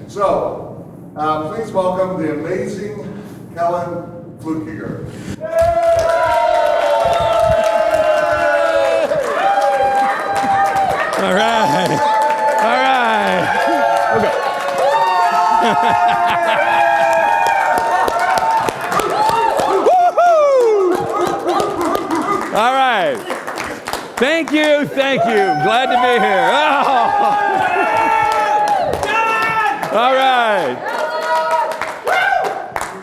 So, please welcome the amazing Kellen Flukiger. All right. All right. Okay. All right. Thank you. Thank you. Glad to be here. Oh. All right.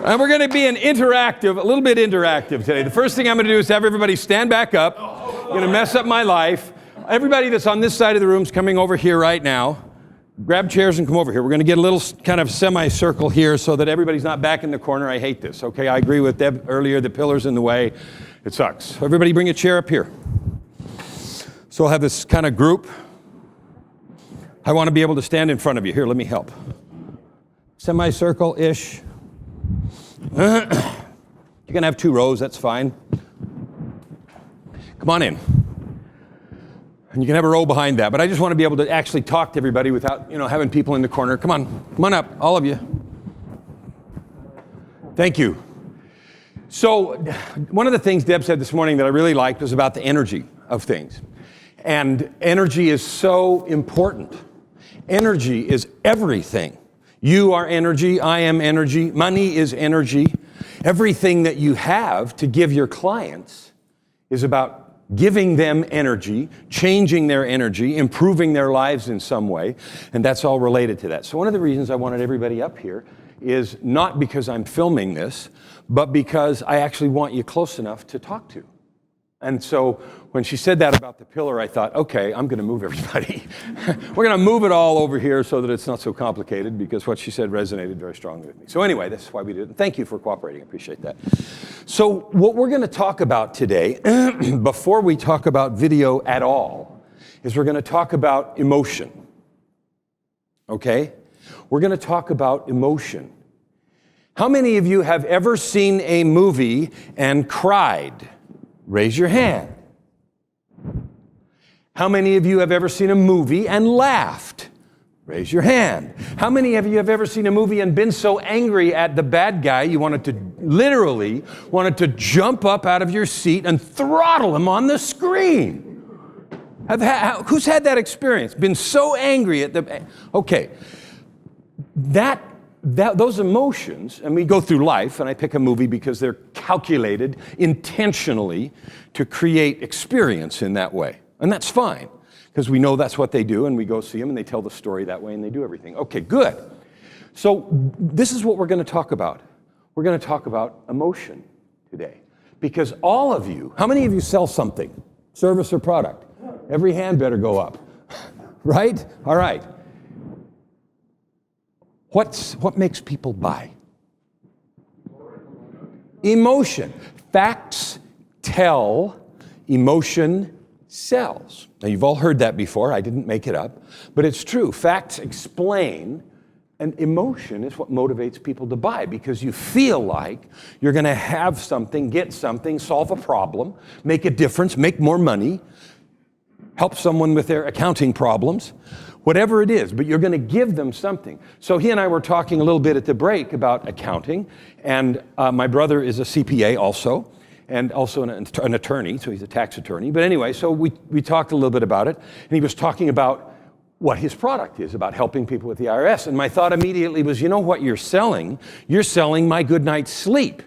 And we're going to be a little bit interactive today. The first thing I'm going to do is have everybody stand back up. I'm going to mess up my life. Everybody that's on this side of the room is coming over here right now. Grab chairs and come over here. We're going to get a little kind of semicircle here so that everybody's not back in the corner. I hate this, okay? I agree with Deb earlier. The pillar's in the way. It sucks. So everybody bring a chair up here. So we'll have this kind of group. I want to be able to stand in front of you. Here, let me help. Semicircle-ish. You can have 2 rows. That's fine. Come on in. And you can have a row behind that, but I just want to be able to actually talk to everybody without, having people in the corner. Come on up, all of you. Thank you. So one of the things Deb said this morning that I really liked was about the energy of things. And energy is so important. Energy is everything. You are energy, I am energy, money is energy. Everything that you have to give your clients is about giving them energy, changing their energy, improving their lives in some way, and that's all related to that. So one of the reasons I wanted everybody up here is not because I'm filming this, but because I actually want you close enough to talk to. And so when she said that about the pillar, I thought, okay, I'm going to move everybody. We're going to move it all over here so that it's not so complicated, because what she said resonated very strongly with me. So anyway, that's why we did it. Thank you for cooperating. I appreciate that. So what we're going to talk about today, before we talk about video at all, is we're going to talk about emotion. Okay? We're going to talk about emotion. How many of you have ever seen a movie and cried? Raise your hand. How many of you have ever seen a movie and laughed? Raise your hand. How many of you have ever seen a movie and been so angry at the bad guy you wanted to jump up out of your seat and throttle him on the screen? Who's had that experience? Been so angry at the... Okay. Those emotions, and we go through life, and I pick a movie because they're calculated intentionally to create experience in that way. And that's fine, because we know that's what they do, and we go see them, and they tell the story that way, and they do everything. Okay, good. So this is what we're going to talk about. We're going to talk about emotion today. Because all of you, how many of you sell something, service or product? Every hand better go up, right? All right. What makes people buy? Emotion. Facts tell, emotion sells. Now, you've all heard that before. I didn't make it up. But it's true. Facts explain, and emotion is what motivates people to buy, because you feel like you're going to have something, get something, solve a problem, make a difference, make more money, help someone with their accounting problems. Whatever it is, but you're going to give them something. So he and I were talking a little bit at the break about accounting, and my brother is a CPA also, and also an attorney, so he's a tax attorney. But anyway, so we talked a little bit about it, and he was talking about what his product is, about helping people with the IRS. And my thought immediately was, you know what you're selling? You're selling my good night's sleep.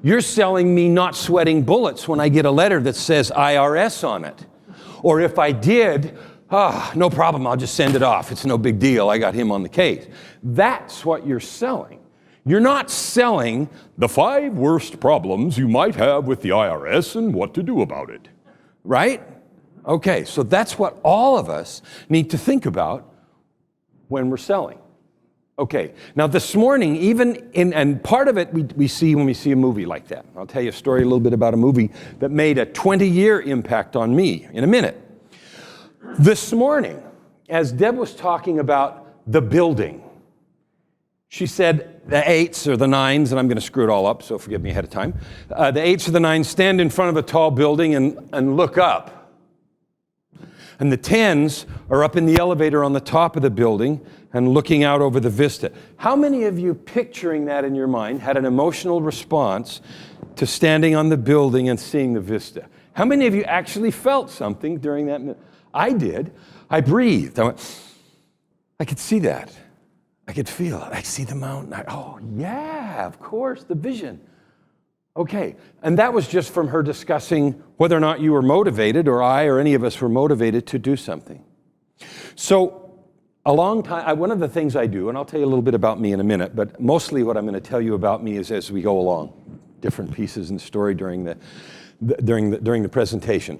You're selling me not sweating bullets when I get a letter that says IRS on it. Or if I did, no problem, I'll just send it off. It's no big deal. I got him on the case. That's what you're selling. You're not selling the 5 worst problems you might have with the IRS and what to do about it, right? Okay, so that's what all of us need to think about when we're selling. Okay, now this morning, and part of it we see when we see a movie like that. I'll tell you a story a little bit about a movie that made a 20-year impact on me in a minute. This morning, as Deb was talking about the building, she said the 8s or the 9s, and I'm going to screw it all up, so forgive me ahead of time. The 8s or the 9s stand in front of a tall building and look up. And the 10s are up in the elevator on the top of the building and looking out over the vista. How many of you, picturing that in your mind, had an emotional response to standing on the building and seeing the vista? How many of you actually felt something during that minute? I did. I breathed. I went, I could see that. I could feel it. I see the mountain. Oh, yeah, of course, the vision. Okay, and that was just from her discussing whether or not you were motivated, or I or any of us were motivated to do something. So a long time, one of the things I do, and I'll tell you a little bit about me in a minute, but mostly what I'm going to tell you about me is as we go along, different pieces in the story during the presentation.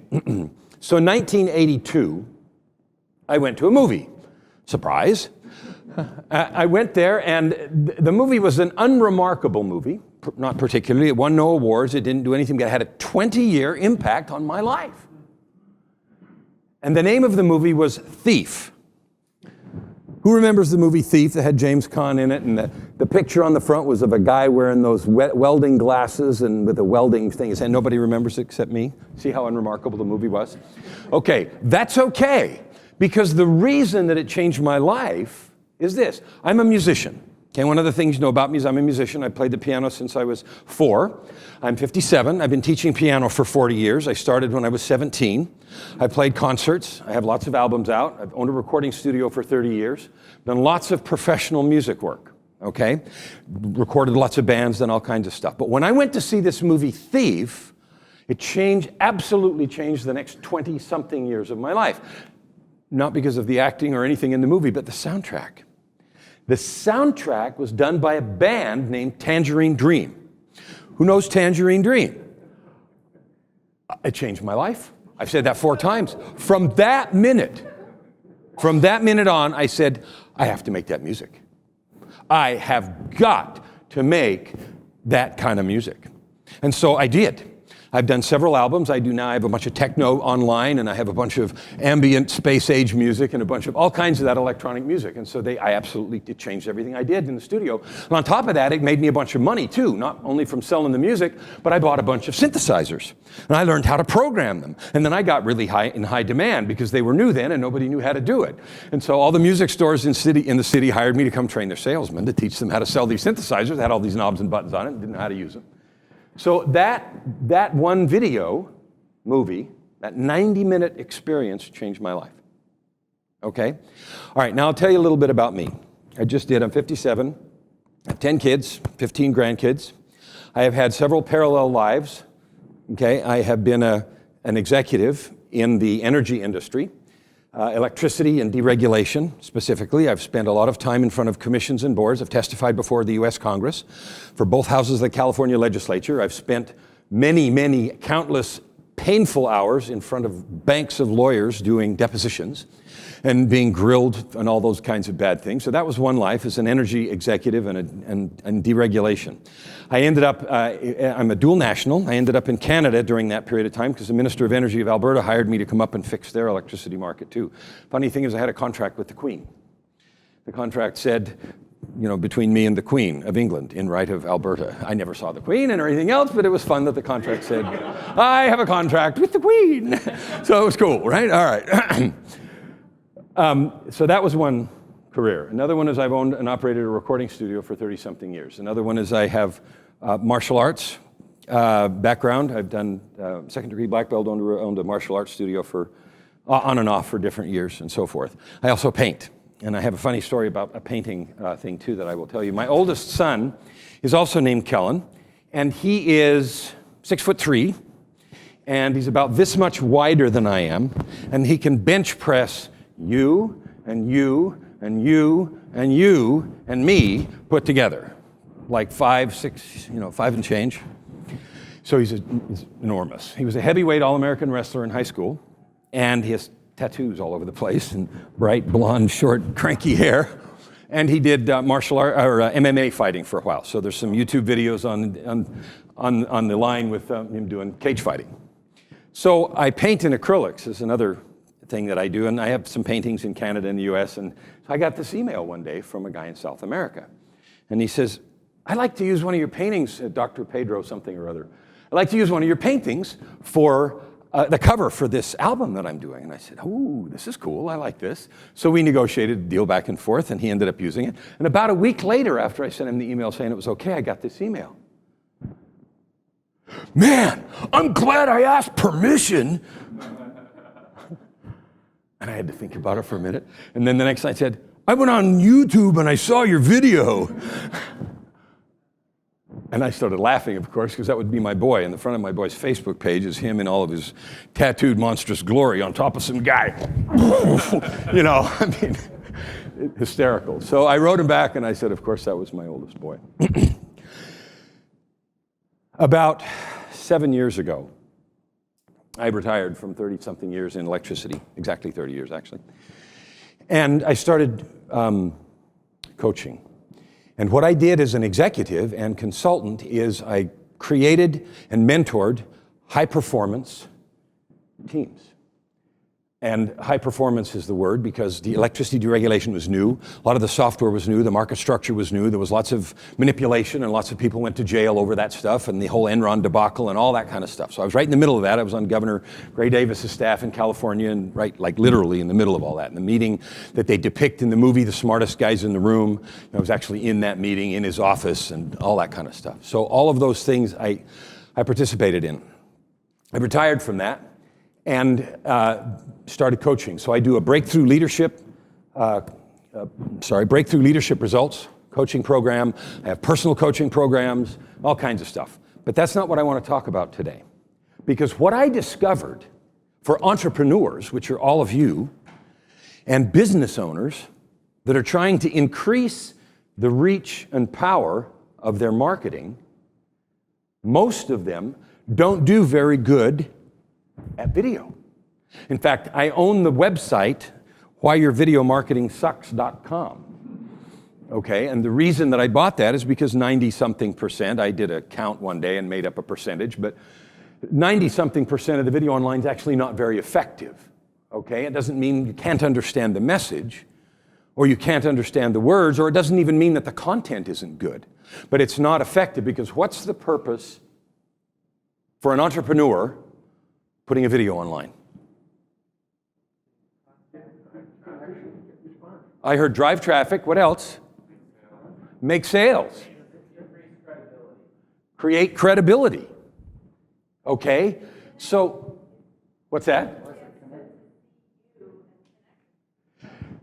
So in 1982, I went to a movie. Surprise. I went there, and the movie was an unremarkable movie, not particularly. It won no awards. It didn't do anything, but it had a 20-year impact on my life. And the name of the movie was Thief. Who remembers the movie Thief that had James Caan in it? And the picture on the front was of a guy wearing those welding glasses and with a welding thing. And nobody remembers it except me. See how unremarkable the movie was? Okay, that's okay. Because the reason that it changed my life is this. I'm a musician. Okay, one of the things you know about me is I'm a musician. I played the piano since I was 4. I'm 57. I've been teaching piano for 40 years. I started when I was 17. I played concerts. I have lots of albums out. I've owned a recording studio for 30 years. Done lots of professional music work, okay? Recorded lots of bands, done all kinds of stuff. But when I went to see this movie Thief, it absolutely changed the next 20-something years of my life. Not because of the acting or anything in the movie, but the soundtrack. The soundtrack was done by a band named Tangerine Dream. Who knows Tangerine Dream? It changed my life. I've said that 4 times. From that minute on, I said, I have to make that music. I have got to make that kind of music. And so I did. I've done several albums. I have a bunch of techno online, and I have a bunch of ambient space-age music and a bunch of all kinds of that electronic music. And so it changed everything I did in the studio. And on top of that, it made me a bunch of money too, not only from selling the music, but I bought a bunch of synthesizers. And I learned how to program them. And then I got really in high demand because they were new then and nobody knew how to do it. And so all the music stores in the city hired me to come train their salesmen to teach them how to sell these synthesizers. They had all these knobs and buttons on it and didn't know how to use them. So that one movie, that 90-minute experience changed my life. Okay? All right, now I'll tell you a little bit about me. I'm 57, I have 10 kids, 15 grandkids. I have had several parallel lives. Okay? I have been an executive in the energy industry, electricity and deregulation specifically. I've spent a lot of time in front of commissions and boards. I've testified before the U.S. Congress for both houses of the California legislature. I've spent many, countless painful hours in front of banks of lawyers doing depositions and being grilled and all those kinds of bad things. So that was one life as an energy executive and deregulation. I'm a dual national. I ended up in Canada during that period of time because the Minister of Energy of Alberta hired me to come up and fix their electricity market too. Funny thing is I had a contract with the Queen. The contract said, between me and the Queen of England in right of Alberta. I never saw the Queen and anything else, but it was fun that the contract said, I have a contract with the Queen. So it was cool, right? All right. So that was one career. Another one is I've owned and operated a recording studio for 30-something years. Another one is I have martial arts background. I've done second-degree black belt, owned a martial arts studio for on and off for different years and so forth. I also paint. And I have a funny story about a painting thing, too, that I will tell you. My oldest son is also named Kellen, and he is 6'3", and he's about this much wider than I am, and he can bench press you and you and you and you and me put together, like 5, 6, 5 and change. So he's enormous. He was a heavyweight All-American wrestler in high school, and he has tattoos all over the place and bright blonde, short, cranky hair. And he did martial art or MMA fighting for a while. So there's some YouTube videos on the line with him doing cage fighting. So I paint in acrylics is another thing that I do, and I have some paintings in Canada and the U.S. And so I got this email one day from a guy in South America, and he says, "I'd like to use one of your paintings, Dr. Pedro something or other. I'd like to use one of your paintings for the cover for this album that I'm doing. And I said, "Ooh, this is cool. I like this." So we negotiated a deal back and forth, and he ended up using it. And about a week later, after I sent him the email saying it was okay, I got this email. "Man, I'm glad I asked permission." And I had to think about it for a minute. And then the next night I said, "I went on YouTube and I saw your video." And I started laughing, of course, because that would be my boy. In the front of my boy's Facebook page is him in all of his tattooed monstrous glory on top of some guy. You know, I mean, hysterical. So I wrote him back and I said, of course, that was my oldest boy. About 7 years ago, I retired from 30-something years in electricity, exactly 30 years, actually. And I started coaching. And what I did as an executive and consultant is I created and mentored high-performance teams. And high performance is the word because the electricity deregulation was new. A lot of the software was new. The market structure was new. There was lots of manipulation and lots of people went to jail over that stuff and the whole Enron debacle and all that kind of stuff. So I was right in the middle of that. I was on Governor Gray Davis's staff in California and right, like literally in the middle of all that. And the meeting that they depict in the movie, The Smartest Guys in the Room, I was actually in that meeting in his office and all that kind of stuff. So all of those things I participated in. I retired from that and started coaching. So I do a breakthrough leadership results coaching program. I have personal coaching programs, all kinds of stuff. But that's not what I want to talk about today. Because what I discovered for entrepreneurs, which are all of you, and business owners that are trying to increase the reach and power of their marketing, most of them don't do very good at video. In fact, I own the website whyyourvideomarketingsucks.com. Okay, and the reason that I bought that is because 90-something%, I did a count one day and made up a percentage, but 90-something% of the video online is actually not very effective. Okay, it doesn't mean you can't understand the message, or you can't understand the words, or it doesn't even mean that the content isn't good. But it's not effective because what's the purpose for an entrepreneur putting a video online? I heard drive traffic. What else? Make sales. Create credibility. Okay? So, what's that?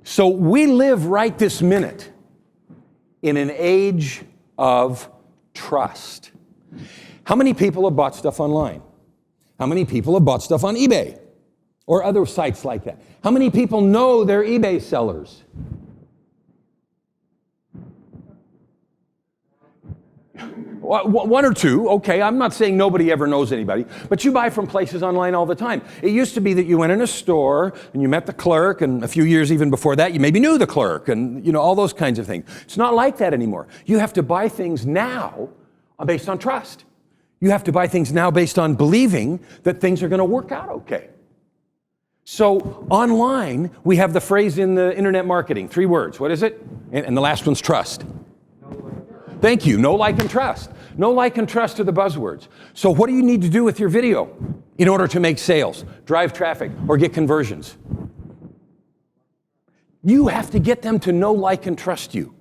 So we live right this minute in an age of trust. How many people have bought stuff online? How many people have bought stuff on eBay or other sites like that? How many people know they're eBay sellers? One or two, okay, I'm not saying nobody ever knows anybody, but you buy from places online all the time. It used to be that you went in a store and you met the clerk, and a few years even before that, you maybe knew the clerk, and you know, all those kinds of things. It's not like that anymore. You have to buy things now based on trust. You have to buy things now based on believing that things are going to work out okay. So online, we have the phrase in the internet marketing, 3 words. What is it? And the last one's trust. Thank you. Know, like, and trust. Know, like, and trust are the buzzwords. So what do you need to do with your video in order to make sales, drive traffic, or get conversions? You have to get them to know, like, and trust you.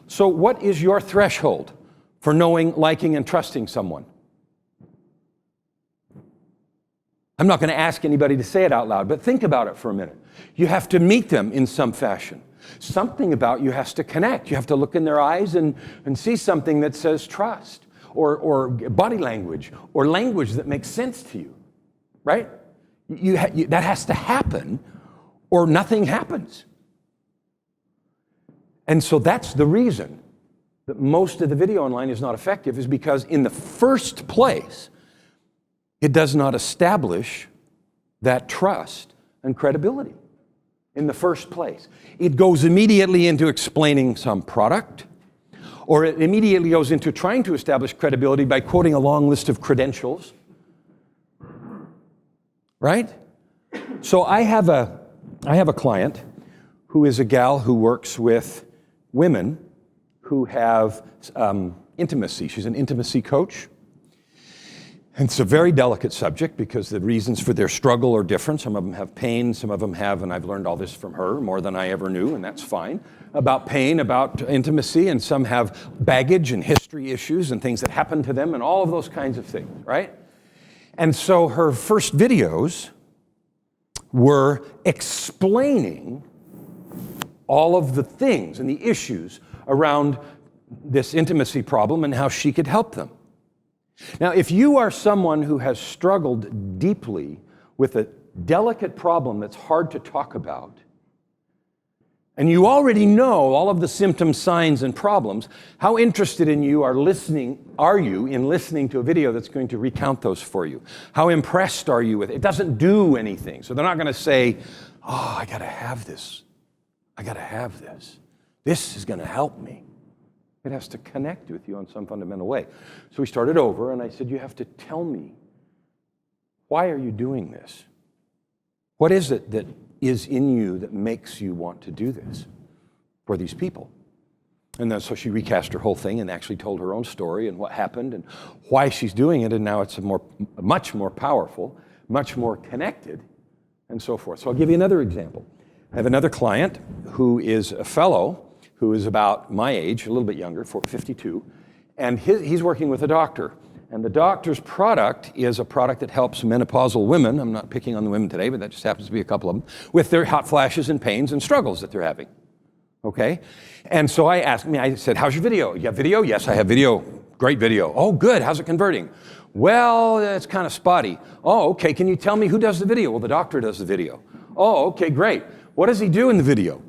So what is your threshold for knowing, liking, and trusting someone? I'm not going to ask anybody to say it out loud, but think about it for a minute. You have to meet them in some fashion. Something about you has to connect. You have to look in their eyes and see something that says trust, or body language, or language that makes sense to you, right? That has to happen, or nothing happens. And so that's the reason that most of the video online is not effective, is because in the first place, it does not establish that trust and credibility. In the first place. It goes immediately into explaining some product, or it immediately goes into trying to establish credibility by quoting a long list of credentials. Right? So I have a client who is a gal who works with women who have intimacy. She's an intimacy coach. And it's a very delicate subject because the reasons for their struggle are different. Some of them have pain, some of them have, and I've learned all this from her, more than I ever knew, and that's fine, about pain, about intimacy, and some have baggage and history issues and things that happen to them and all of those kinds of things, right? And so her first videos were explaining all of the things and the issues around this intimacy problem and how she could help them. Now, if you are someone who has struggled deeply with a delicate problem that's hard to talk about, and you already know all of the symptoms, signs, and problems, how interested are you in listening to a video that's going to recount those for you? How impressed are you with it? It doesn't do anything. So they're not going to say, oh, I got to have this. I got to have this. This is going to help me. It has to connect with you in some fundamental way. So we started over, and I said, you have to tell me, why are you doing this? What is it that is in you that makes you want to do this for these people? And then so she recast her whole thing and actually told her own story and what happened and why she's doing it, and now it's much more powerful, much more connected, and so forth. So I'll give you another example. I have another client who is a fellow who is about my age, a little bit younger, 52, and he's working with a doctor. And the doctor's product is a product that helps menopausal women, I'm not picking on the women today, but that just happens to be a couple of them, with their hot flashes and pains and struggles that they're having, okay? And so I said, how's your video? You have video? Yes, I have video. Great video. Oh, good, how's it converting? Well, it's kind of spotty. Oh, okay, can you tell me who does the video? Well, the doctor does the video. Oh, okay, great. What does he do in the video?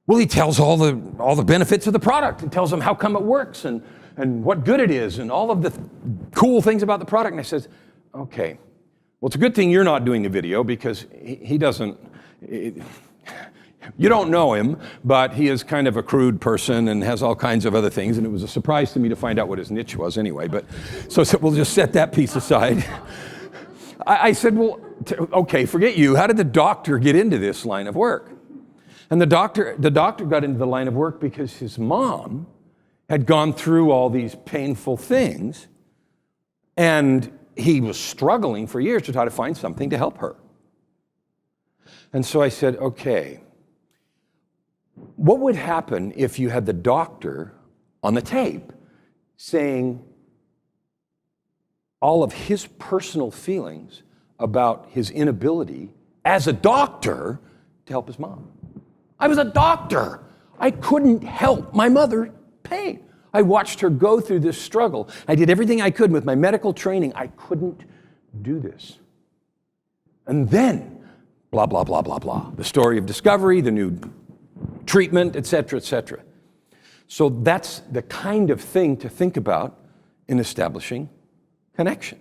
Well, he tells all the benefits of the product. He tells them how come it works and what good it is and all of the cool things about the product. And I says, okay, well, it's a good thing you're not doing the video because he doesn't, you don't know him, but he is kind of a crude person and has all kinds of other things. And it was a surprise to me to find out what his niche was anyway. But so we'll just set that piece aside. I said, well, okay, forget you. How did the doctor get into this line of work? And the doctor got into the line of work because his mom had gone through all these painful things, and he was struggling for years to try to find something to help her. And so I said, okay, what would happen if you had the doctor on the tape saying all of his personal feelings about his inability as a doctor to help his mom? I was a doctor. I couldn't help my mother's pain. I watched her go through this struggle. I did everything I could with my medical training. I couldn't do this. And then, blah, blah, blah, blah, blah. The story of discovery, the new treatment, et cetera, et cetera. So that's the kind of thing to think about in establishing connection.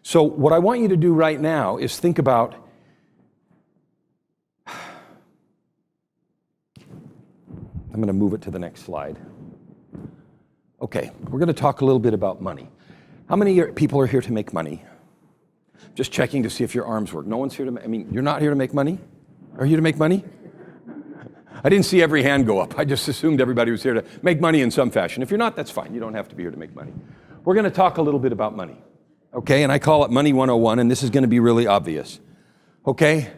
So what I want you to do right now is think about I'm going to move it to the next slide. Okay, we're going to talk a little bit about money. How many people are here to make money? Just checking to see if your arms work. No one's here to, you're not here to make money? Are you here to make money? I didn't see every hand go up. I just assumed everybody was here to make money in some fashion. If you're not, that's fine. You don't have to be here to make money. We're going to talk a little bit about money. Okay, and I call it Money 101, and this is going to be really obvious. Okay?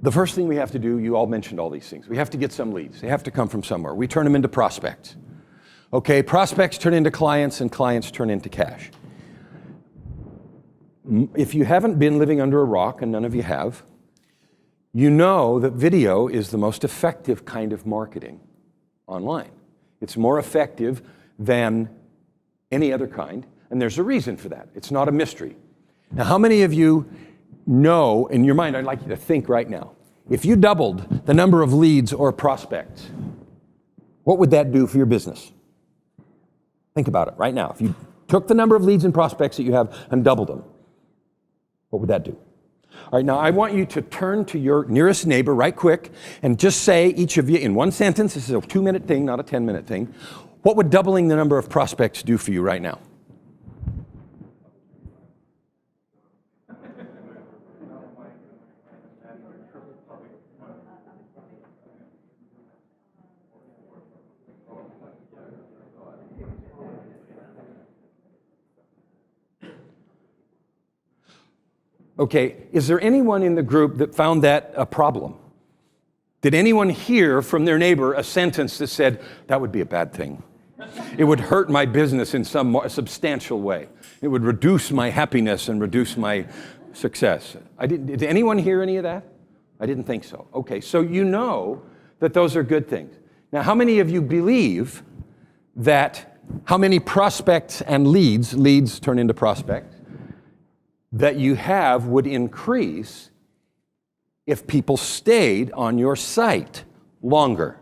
The first thing we have to do, you all mentioned all these things. We have to get some leads. They have to come from somewhere. We turn them into prospects. Okay, prospects turn into clients and clients turn into cash. If you haven't been living under a rock, and none of you have, you know that video is the most effective kind of marketing online. It's more effective than any other kind, and there's a reason for that. It's not a mystery. Now, how many of you know, in your mind, I'd like you to think right now, if you doubled the number of leads or prospects, what would that do for your business? Think about it right now. If you took the number of leads and prospects that you have and doubled them, what would that do? All right, now I want you to turn to your nearest neighbor right quick and just say, each of you, in one sentence, this is a 2-minute thing, not a 10-minute thing, what would doubling the number of prospects do for you right now? Okay, is there anyone in the group that found that a problem? Did anyone hear from their neighbor a sentence that said, that would be a bad thing? It would hurt my business in some substantial way. It would reduce my happiness and reduce my success. Did anyone hear any of that? I didn't think so. Okay, so you know that those are good things. Now, how many of you believe that how many prospects and leads turn into prospects, that you have would increase if people stayed on your site longer?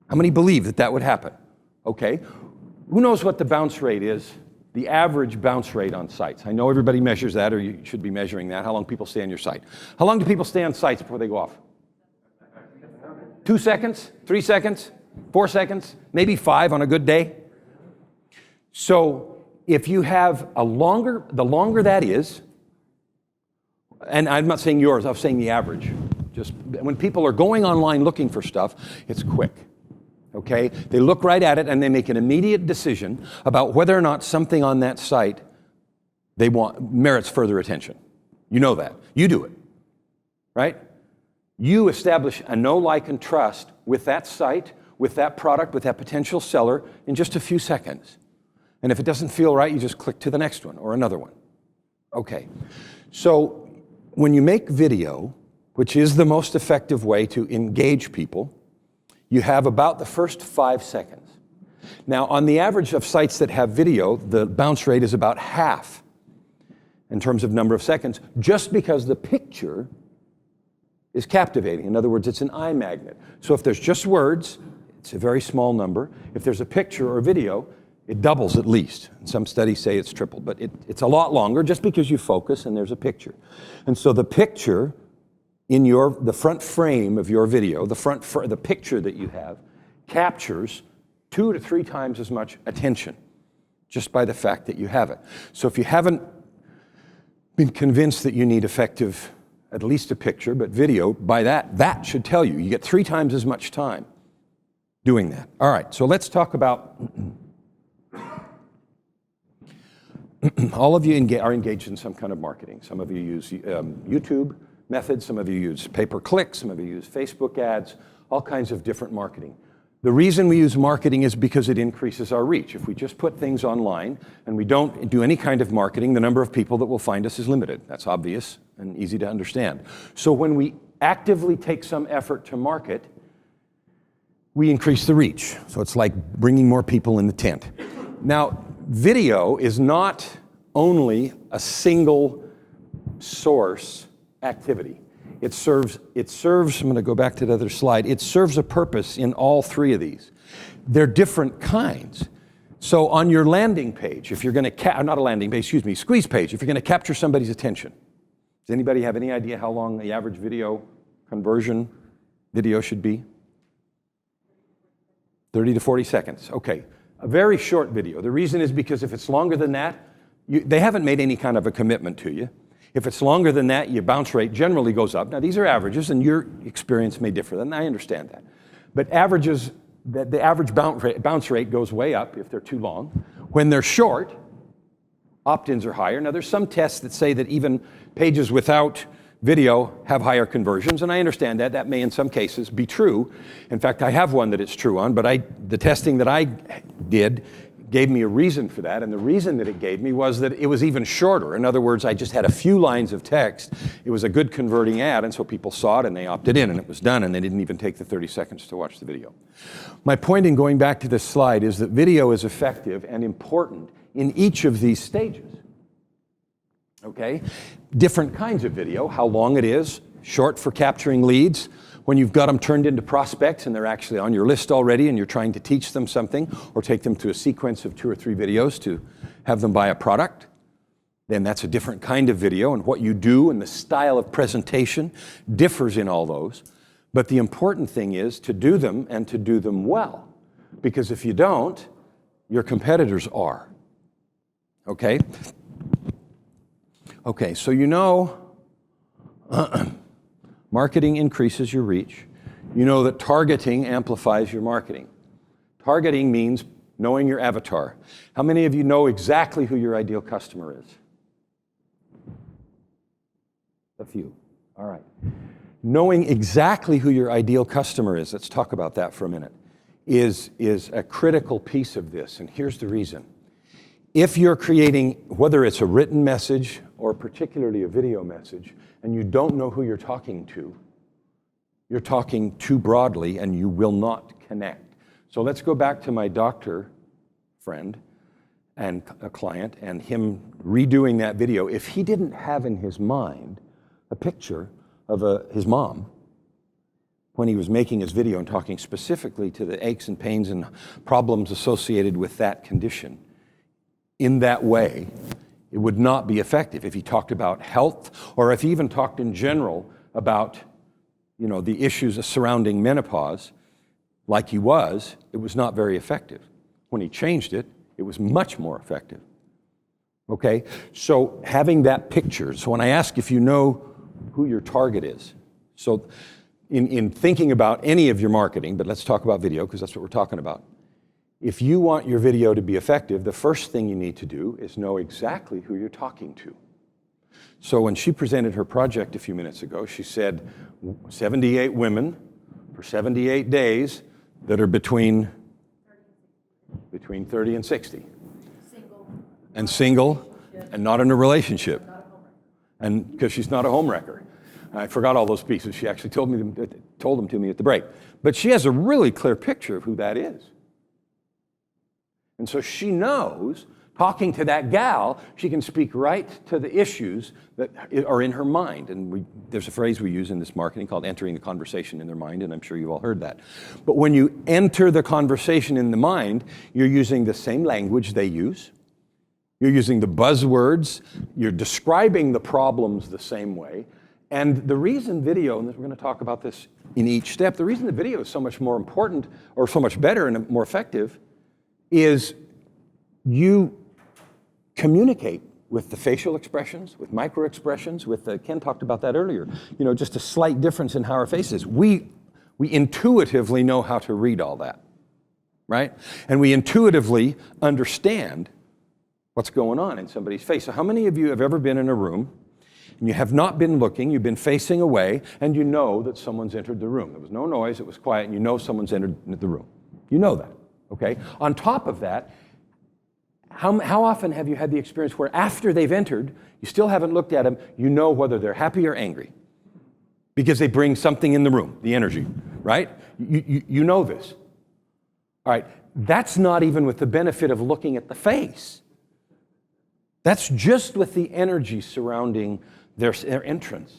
How many believe that that would happen? Okay. Who knows what the bounce rate is, the average bounce rate on sites? I know everybody measures that, or you should be measuring that, how long people stay on your site. How long do people stay on sites before they go off? 2 seconds? 3 seconds? 4 seconds? Maybe 5 on a good day? So if you have the longer that is, and I'm not saying yours, I'm saying the average. Just when people are going online looking for stuff, it's quick. Okay? They look right at it and they make an immediate decision about whether or not something on that site they want merits further attention. You know that. You do it. Right? You establish a know, like, and trust with that site, with that product, with that potential seller in just a few seconds. And if it doesn't feel right, you just click to the next one or another one. Okay. So when you make video, which is the most effective way to engage people, you have about the first 5 seconds. Now, on the average of sites that have video, the bounce rate is about half in terms of number of seconds, just because the picture is captivating. In other words, it's an eye magnet. So if there's just words, it's a very small number. If there's a picture or video, it doubles at least. And some studies say it's tripled, but it's a lot longer just because you focus and there's a picture. And so the picture in the front frame of your video, the picture that you have, captures 2 to 3 times as much attention just by the fact that you have it. So if you haven't been convinced that you need effective, at least a picture, but video, by that should tell you. You get 3 times as much time doing that. All right, so let's talk about, all of you are engaged in some kind of marketing. Some of you use YouTube methods, some of you use pay-per-click, some of you use Facebook ads, all kinds of different marketing. The reason we use marketing is because it increases our reach. If we just put things online and we don't do any kind of marketing, the number of people that will find us is limited. That's obvious and easy to understand. So when we actively take some effort to market, we increase the reach. So it's like bringing more people in the tent. Now, video is not only a single source activity. It serves, I'm going to go back to the other slide, it serves a purpose in all 3 of these. They're different kinds. So on your landing page, if you're going to, not a landing page, squeeze page, if you're going to capture somebody's attention, does anybody have any idea how long the average video conversion video should be? 30 to 40 seconds. Okay, a very short video. The reason is because if it's longer than that, they haven't made any kind of a commitment to you. If it's longer than that, your bounce rate generally goes up. Now, these are averages, and your experience may differ, and I understand that. But averages, the average bounce rate goes way up if they're too long. When they're short, opt-ins are higher. Now, there's some tests that say that even pages without video have higher conversions, and I understand that. That may, in some cases, be true. In fact, I have one that it's true on, but the testing that I did gave me a reason for that, and the reason that it gave me was that it was even shorter. In other words, I just had a few lines of text. It was a good converting ad, and so people saw it and they opted in, and it was done, and they didn't even take the 30 seconds to watch the video. My point in going back to this slide is that video is effective and important in each of these stages. Okay? Different kinds of video, how long it is, short for capturing leads, when you've got them turned into prospects and they're actually on your list already and you're trying to teach them something or take them to a sequence of 2 or 3 videos to have them buy a product, then that's a different kind of video, and what you do and the style of presentation differs in all those. But the important thing is to do them and to do them well, because if you don't, your competitors are. Okay? Okay, so you know marketing increases your reach. You know that targeting amplifies your marketing. Targeting means knowing your avatar. How many of you know exactly who your ideal customer is? A few. All right. Knowing exactly who your ideal customer is, let's talk about that for a minute, is a critical piece of this, and here's the reason. If you're creating, whether it's a written message or particularly a video message, and you don't know who you're talking too broadly and you will not connect. So let's go back to my doctor friend and a client and him redoing that video. If he didn't have in his mind a picture of his mom when he was making his video and talking specifically to the aches and pains and problems associated with that condition, in that way, it would not be effective. If he talked about health, or if he even talked in general about, the issues surrounding menopause, like he was, it was not very effective. When he changed it, it was much more effective. Okay? So having that picture, so when I ask if you know who your target is, so in thinking about any of your marketing, but let's talk about video because that's what we're talking about. If you want your video to be effective, the first thing you need to do is know exactly who you're talking to. So when she presented her project a few minutes ago, she said 78 women for 78 days that are between 30 and 60. Single and not in a relationship. And because she's not a homewrecker. I forgot all those pieces. She actually told them to me at the break. But she has a really clear picture of who that is. And so she knows, talking to that gal, she can speak right to the issues that are in her mind. And there's a phrase we use in this marketing called entering the conversation in their mind, and I'm sure you've all heard that. But when you enter the conversation in the mind, you're using the same language they use. You're using the buzzwords. You're describing the problems the same way. And the reason video, and we're going to talk about this in each step, the reason the video is so much more important or so much better and more effective is you communicate with the facial expressions, with micro expressions, Ken talked about that earlier, just a slight difference in how our face is. We intuitively know how to read all that, right? And we intuitively understand what's going on in somebody's face. So how many of you have ever been in a room and you have not been looking, you've been facing away, and you know that someone's entered the room? There was no noise, it was quiet, and you know someone's entered the room. You know that. Okay. On top of that, how often have you had the experience where after they've entered, you still haven't looked at them, you know whether they're happy or angry? Because they bring something in the room, the energy, right? You know this. All right. That's not even with the benefit of looking at the face. That's just with the energy surrounding their entrance,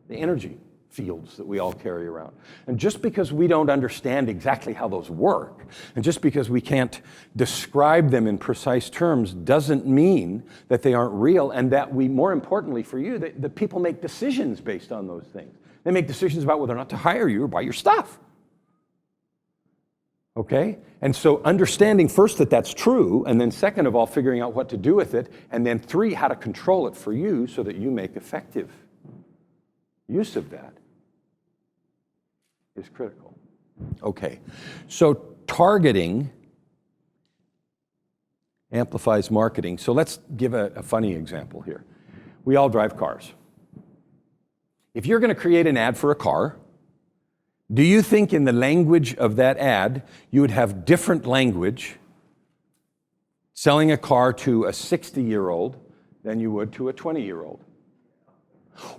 the energy fields that we all carry around. And just because we don't understand exactly how those work, and just because we can't describe them in precise terms, doesn't mean that they aren't real, and that more importantly for you, that people make decisions based on those things. They make decisions about whether or not to hire you or buy your stuff. Okay? And so understanding first that that's true, and then second of all, figuring out what to do with it, and then three, how to control it for you so that you make effective use of that is critical. Okay, so targeting amplifies marketing. So let's give a funny example here. We all drive cars. If you're going to create an ad for a car, do you think in the language of that ad, you would have different language selling a car to a 60-year-old than you would to a 20-year-old?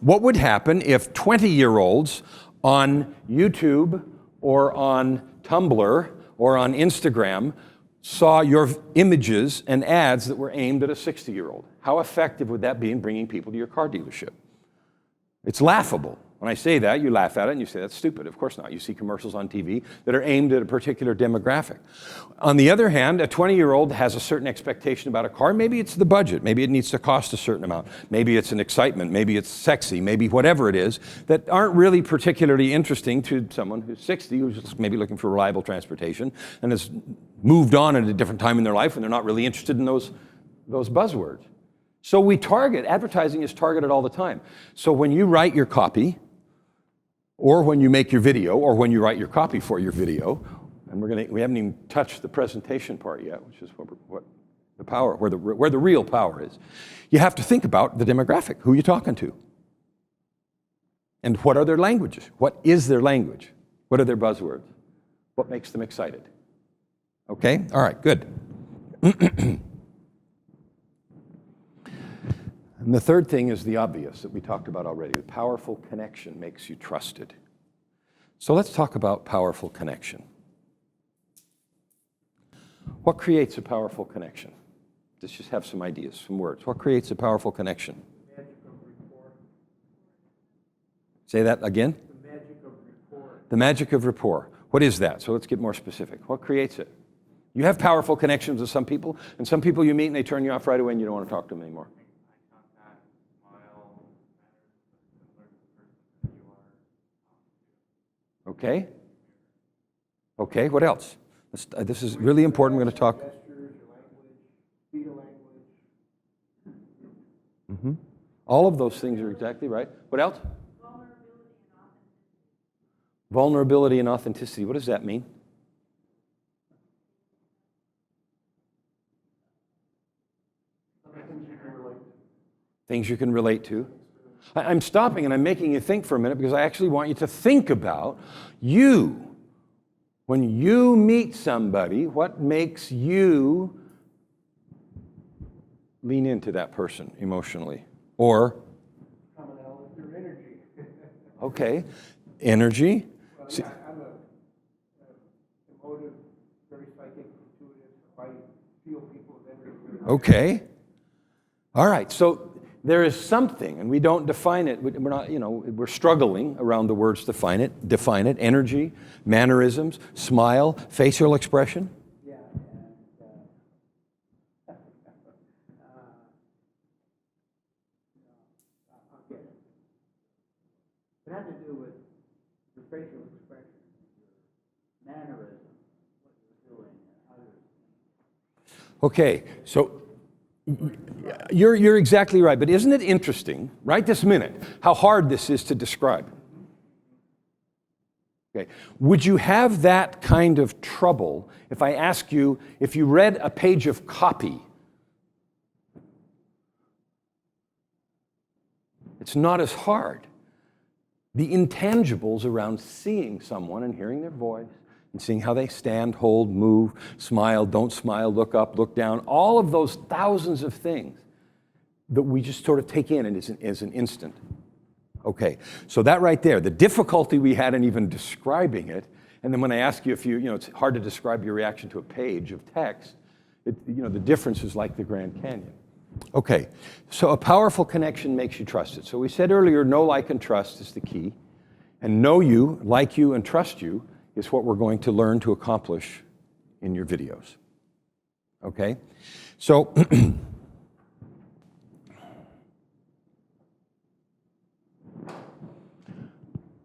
What would happen if 20-year-olds on YouTube or on Tumblr or on Instagram saw your images and ads that were aimed at a 60-year-old? How effective would that be in bringing people to your car dealership? It's laughable. When I say that, you laugh at it and you say, that's stupid. Of course not. You see commercials on TV that are aimed at a particular demographic. On the other hand, a 20-year-old has a certain expectation about a car. Maybe it's the budget. Maybe it needs to cost a certain amount. Maybe it's an excitement. Maybe it's sexy. Maybe whatever it is that aren't really particularly interesting to someone who's 60, who's just maybe looking for reliable transportation and has moved on at a different time in their life and they're not really interested in those buzzwords. So we target, advertising is targeted all the time. So when you write your copy, or when you make your video, or when you write your copy for your video, and we haven't even touched the presentation part yet, which is what the power, where the real power is. You have to think about the demographic, who you're talking to. And what are their languages? What is their language? What are their buzzwords? What makes them excited? Okay? All right, good. And the third thing is the obvious that we talked about already. The powerful connection makes you trusted. So let's talk about powerful connection. What creates a powerful connection? Let's just have some ideas, some words. What creates a powerful connection? Say that again? The magic of rapport. The magic of rapport. What is that? So let's get more specific. What creates it? You have powerful connections with some people, and some people you meet and they turn you off right away and you don't want to talk to them anymore. Okay. Okay, what else? This is really important. We're going to talk. Gestures, your language, speed of language. Mm-hmm. All of those things are exactly right. What else? Vulnerability and authenticity. What does that mean? Things you can relate to. I'm stopping and I'm making you think for a minute because I actually want you to think about you. When you meet somebody, what makes you lean into that person emotionally? Or? Coming out with your energy. Okay, energy. Well, yeah, I'm a emotive, very psychic, intuitive. So I feel people's energy. Okay. All right, so there is something, and we don't define it. We're not, we're struggling around the words define it. Energy, mannerisms, smile, facial expression. Yeah, and I'll get it. It has to do with your facial expression, your mannerism, what you're doing, and others. Okay, so you're exactly right, but isn't it interesting, right this minute, how hard this is to describe? Okay, would you have that kind of trouble if I ask you, if you read a page of copy? It's not as hard. The intangibles around seeing someone and hearing their voice, and seeing how they stand, hold, move, smile, don't smile, look up, look down, all of those thousands of things that we just sort of take in and is an instant. Okay, so that right there, the difficulty we had in even describing it, and then when I ask you if it's hard to describe your reaction to a page of text, the difference is like the Grand Canyon. Okay, so a powerful connection makes you trusted. So we said earlier, know, like, and trust is the key. And know you, like you, and trust you is what we're going to learn to accomplish in your videos. Okay? So,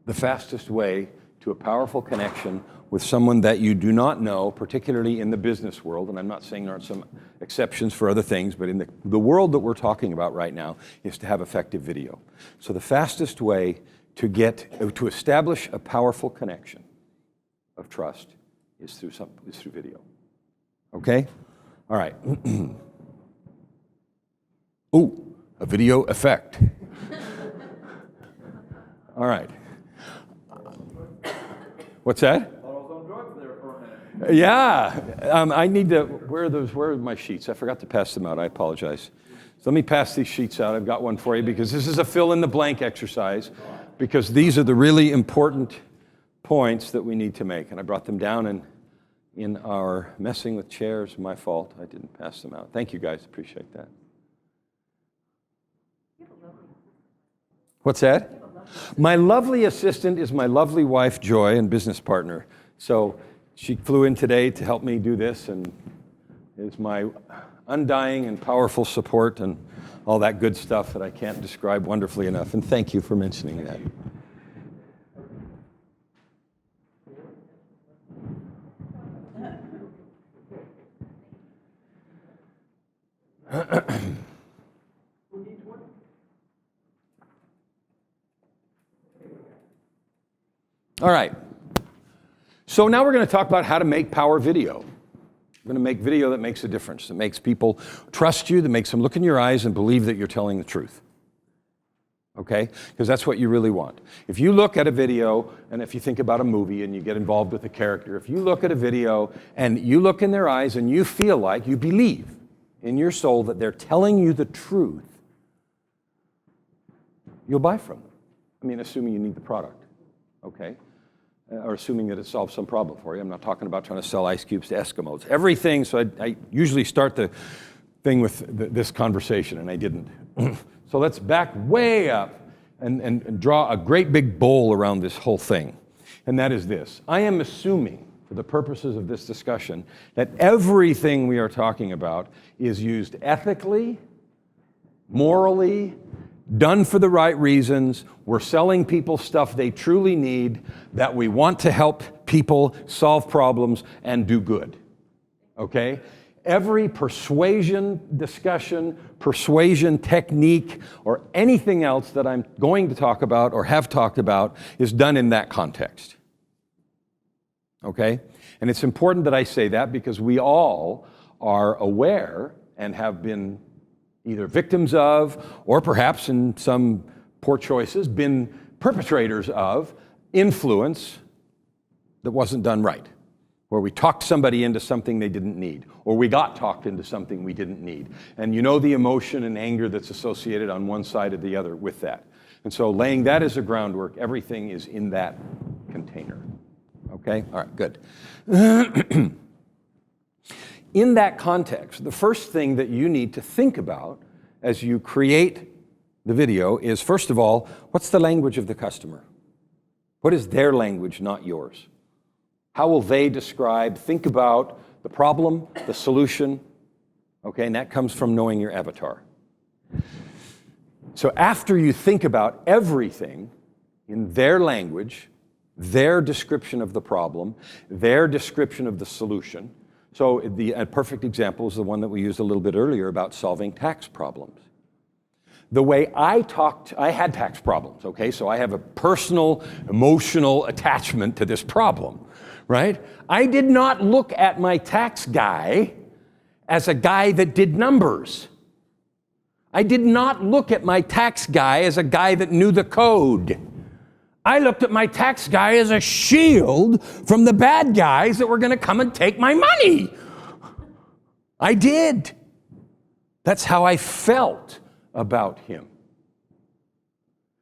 the fastest way to a powerful connection with someone that you do not know, particularly in the business world, and I'm not saying there aren't some exceptions for other things, but in the world that we're talking about right now, is to have effective video. So the fastest way to establish a powerful connection of trust is through video. Okay? All right. Ooh, a video effect. All right. What's that? Yeah. I need to, where are my sheets? I forgot to pass them out. I apologize. So let me pass these sheets out. I've got one for you because this is a fill-in-the-blank exercise because these are the really important points that we need to make. And I brought them down in our messing with chairs. My fault. I didn't pass them out. Thank you, guys. Appreciate that. What's that? My lovely assistant is my lovely wife, Joy, and business partner. So she flew in today to help me do this and is my undying and powerful support and all that good stuff that I can't describe wonderfully enough. And thank you for mentioning that. All right. So now we're going to talk about how to make power video. We're going to make video that makes a difference, that makes people trust you, that makes them look in your eyes and believe that you're telling the truth. okay? Because that's what you really want. If you look at a video, and if you think about a movie and you get involved with a character, if you look at a video and you look in their eyes and you feel like, you believe in your soul that they're telling you the truth, you'll buy from them. I mean, assuming you need the product, okay? Or assuming that it solves some problem for you. I'm not talking about trying to sell ice cubes to Eskimos. Everything, so I usually start the thing with this conversation, and I didn't. So let's back way up and draw a great big bowl around this whole thing. And that is this. I am assuming, for the purposes of this discussion, that everything we are talking about is used ethically, morally, done for the right reasons. We're selling people stuff they truly need, that we want to help people solve problems and do good. Okay? Every persuasion discussion, persuasion technique, or anything else that I'm going to talk about or have talked about is done in that context. Okay? And it's important that I say that because we all are aware and have been either victims of, or perhaps in some poor choices, been perpetrators of influence that wasn't done right, where we talked somebody into something they didn't need, or we got talked into something we didn't need. And you know the emotion and anger that's associated on one side or the other with that. And so laying that as a groundwork, everything is in that container. Okay? All right, good. In that context, the first thing that you need to think about as you create the video is, first of all, what's the language of the customer? What is their language, not yours? How will they describe, think about the problem, the solution, okay, and that comes from knowing your avatar. So after you think about everything in their language, their description of the problem, their description of the solution, so a perfect example is the one that we used a little bit earlier about solving tax problems. The way I had tax problems, okay? So I have a personal, emotional attachment to this problem, right? I did not look at my tax guy as a guy that did numbers. I did not look at my tax guy as a guy that knew the code. I looked at my tax guy as a shield from the bad guys that were going to come and take my money. I did. That's how I felt about him.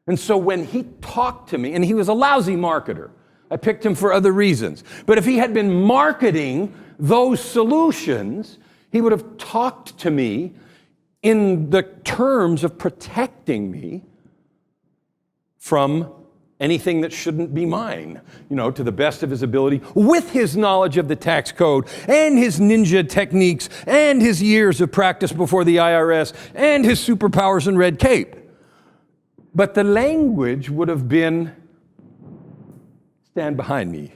And so when he talked to me, and he was a lousy marketer, I picked him for other reasons. But if he had been marketing those solutions, he would have talked to me in the terms of protecting me from anything that shouldn't be mine, to the best of his ability, with his knowledge of the tax code and his ninja techniques and his years of practice before the IRS and his superpowers and red cape. But the language would have been, stand behind me,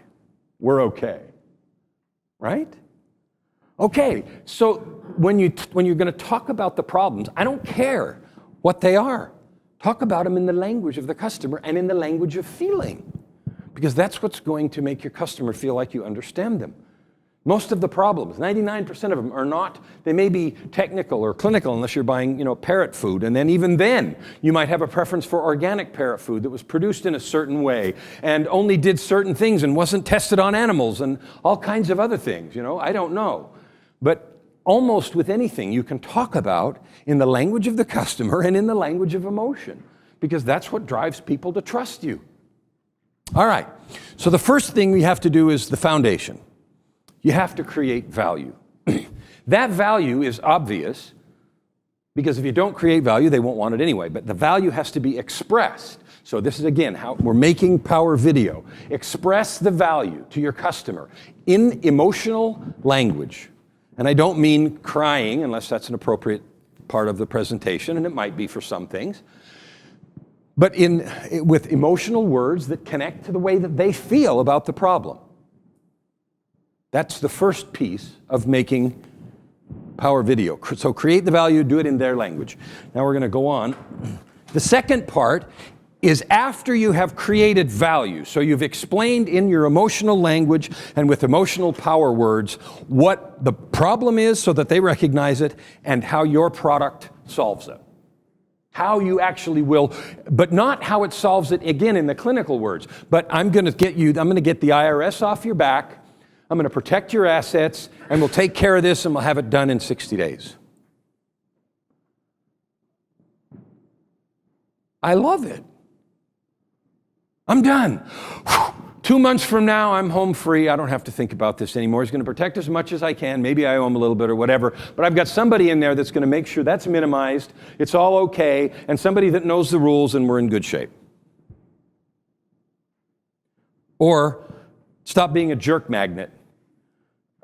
we're okay, right? Okay, so when you're going to talk about the problems, I don't care what they are. Talk about them in the language of the customer and in the language of feeling, because that's what's going to make your customer feel like you understand them. Most of the problems, 99% of them are not, they may be technical or clinical unless you're buying, parrot food. And then even then, you might have a preference for organic parrot food that was produced in a certain way and only did certain things and wasn't tested on animals and all kinds of other things, I don't know. But almost with anything you can talk about in the language of the customer and in the language of emotion, because that's what drives people to trust you. All right, so the first thing we have to do is the foundation. You have to create value. That value is obvious, because if you don't create value, they won't want it anyway, but the value has to be expressed. So this is, again, how we're making power video. Express the value to your customer in emotional language. And I don't mean crying, unless that's an appropriate part of the presentation, and it might be for some things, but with emotional words that connect to the way that they feel about the problem. That's the first piece of making power video. So create the value, do it in their language. Now we're going to go on. The second part is after you have created value, so you've explained in your emotional language and with emotional power words what the problem is so that they recognize it and how your product solves it. how you actually will, but not how it solves it, again, in the clinical words. But I'm going to get the IRS off your back, I'm going to protect your assets, and we'll take care of this, and we'll have it done in 60 days. I love it. I'm done. 2 months from now, I'm home free. I don't have to think about this anymore. He's going to protect as much as I can. Maybe I owe him a little bit or whatever. But I've got somebody in there that's going to make sure that's minimized, it's all okay, and somebody that knows the rules, and we're in good shape. Or stop being a jerk magnet.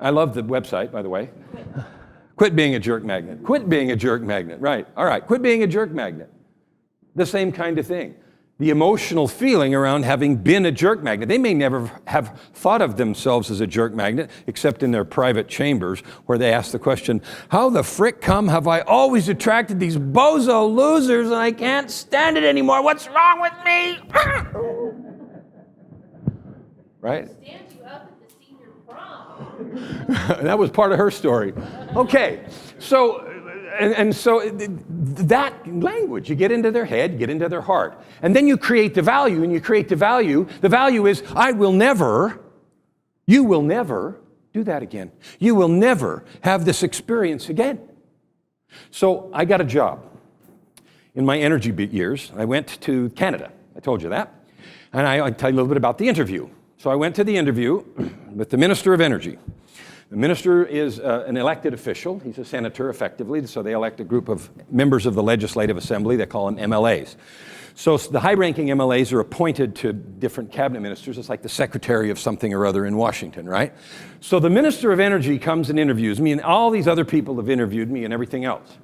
I love the website, by the way. Quit being a jerk magnet. Quit being a jerk magnet. Right. All right. Quit being a jerk magnet. The same kind of thing. The emotional feeling around having been a jerk magnet. They may never have thought of themselves as a jerk magnet, except in their private chambers, where they ask the question, how the frick come have I always attracted these bozo losers and I can't stand it anymore? What's wrong with me? Right? Stand you up at the senior prom. That was part of her story. Okay, so that language, you get into their head, get into their heart. And then you create the value, and you create the value. The value is, you will never do that again. You will never have this experience again. So I got a job. In my energy years, I went to Canada. I told you that. And I'll tell you a little bit about the interview. So I went to the interview with the Minister of Energy. The minister is an elected official. He's a senator, effectively, so they elect a group of members of the Legislative Assembly. They call them MLAs. So the high-ranking MLAs are appointed to different cabinet ministers. It's like the secretary of something or other in Washington, right? So the Minister of Energy comes and interviews me, and all these other people have interviewed me and everything else.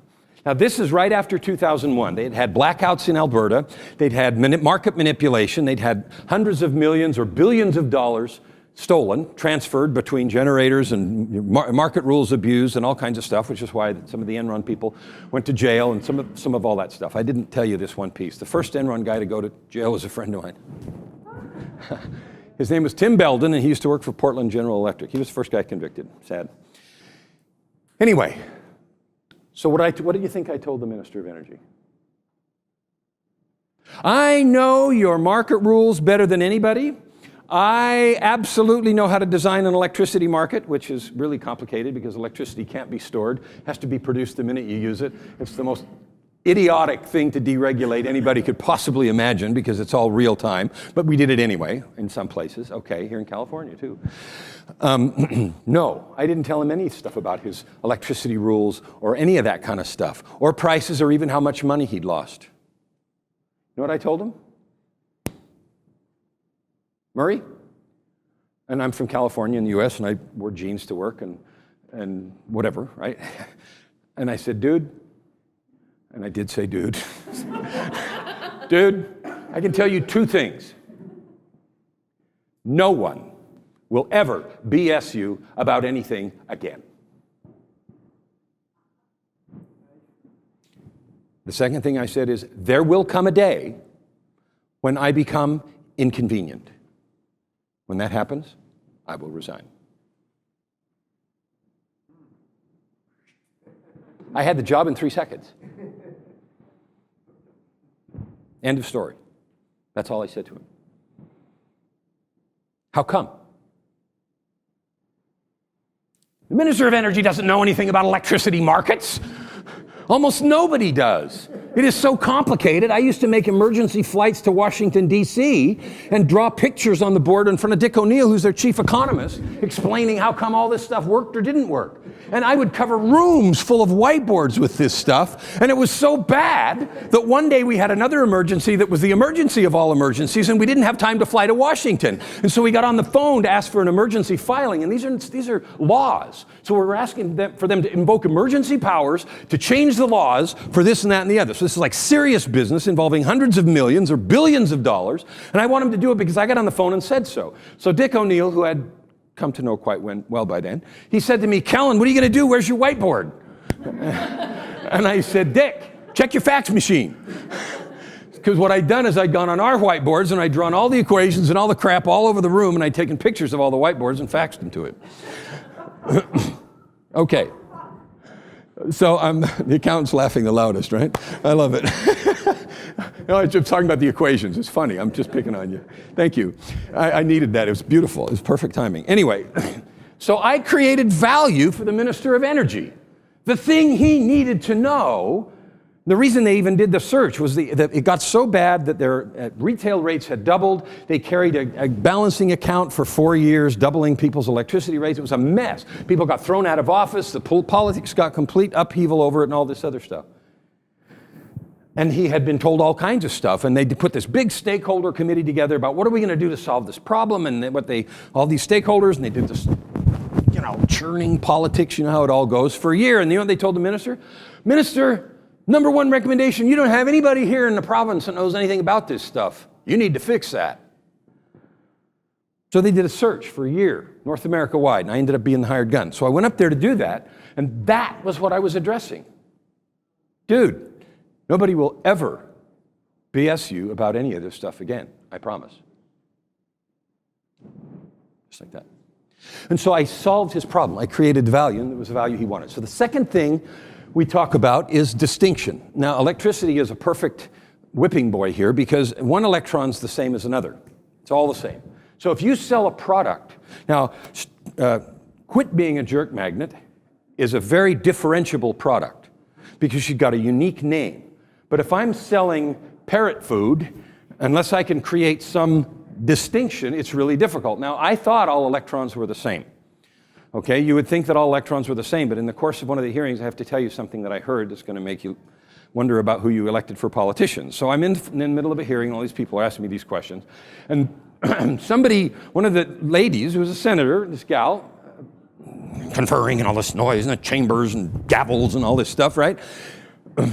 Now, this is right after 2001. They'd had blackouts in Alberta. They'd had market manipulation. They'd had hundreds of millions or billions of dollars stolen, transferred between generators, and market rules abused and all kinds of stuff, which is why some of the Enron people went to jail and some of all that stuff. I didn't tell you this one piece. The first Enron guy to go to jail was a friend of mine. His name was Tim Belden, and he used to work for Portland General Electric. He was the first guy convicted. Sad. Anyway, so what do you think I told the Minister of Energy? I know your market rules better than anybody. I absolutely know how to design an electricity market, which is really complicated because electricity can't be stored. It has to be produced the minute you use it. It's the most idiotic thing to deregulate anybody could possibly imagine because it's all real time. But we did it anyway in some places. Okay, here in California too. No, I didn't tell him any stuff about his electricity rules or any of that kind of stuff, or prices, or even how much money he'd lost. You know what I told him? Murray, and I'm from California in the US, and I wore jeans to work and whatever, right? And I said, dude, and I did say dude, dude, I can tell you two things. No one will ever BS you about anything again. The second thing I said is, there will come a day when I become inconvenient. When that happens, I will resign. I had the job in 3 seconds. End of story. That's all I said to him. How come? The Minister of Energy doesn't know anything about electricity markets. Almost nobody does. It is so complicated. I used to make emergency flights to Washington, D.C. and draw pictures on the board in front of Dick O'Neill, who's their chief economist, explaining how come all this stuff worked or didn't work. And I would cover rooms full of whiteboards with this stuff. And it was so bad that one day we had another emergency that was the emergency of all emergencies, and we didn't have time to fly to Washington. And so we got on the phone to ask for an emergency filing. And these are laws. So we're asking for them to invoke emergency powers to change the laws for this and that and the other. So this is like serious business involving hundreds of millions or billions of dollars. And I want them to do it because I got on the phone and said so. So Dick O'Neill, who I'd come to know quite well by then, he said to me, Kellen, what are you going to do? Where's your whiteboard? And I said, Dick, check your fax machine. Because what I'd done is I'd gone on our whiteboards and I'd drawn all the equations and all the crap all over the room, and I'd taken pictures of all the whiteboards and faxed them to him. Okay. So the accountant's laughing the loudest, right? I love it. No, I'm just talking about the equations. It's funny. I'm just picking on you. Thank you. I needed that. It was beautiful. It was perfect timing. Anyway, so I created value for the Minister of Energy. The thing he needed to know, the reason they even did the search was that it got so bad that their retail rates had doubled. They carried a balancing account for 4 years, doubling people's electricity rates. It was a mess. People got thrown out of office. The politics got complete upheaval over it and all this other stuff. And he had been told all kinds of stuff, and they put this big stakeholder committee together about what are we going to do to solve this problem, and all these stakeholders, and they did this, churning politics, you know how it all goes, for a year. And you know what they told the minister? Minister, number one recommendation, you don't have anybody here in the province that knows anything about this stuff. You need to fix that. So they did a search for a year, North America wide, and I ended up being the hired gun. So I went up there to do that, and that was what I was addressing. Dude, nobody will ever BS you about any of this stuff again, I promise. Just like that. And so I solved his problem. I created value, and it was the value he wanted. So the second thing we talk about is distinction. Now, electricity is a perfect whipping boy here because one electron's the same as another. It's all the same. So if you sell a product, now, quit being a jerk magnet is a very differentiable product because you've got a unique name. But if I'm selling parrot food, unless I can create some distinction, it's really difficult. Now, I thought all electrons were the same. Okay, you would think that all electrons were the same, but in the course of one of the hearings, I have to tell you something that I heard that's going to make you wonder about who you elected for politicians. So I'm in the middle of a hearing, and all these people are asking me these questions. And one of the ladies, who was a senator, this gal, conferring and all this noise and the chambers and gavels and all this stuff, right?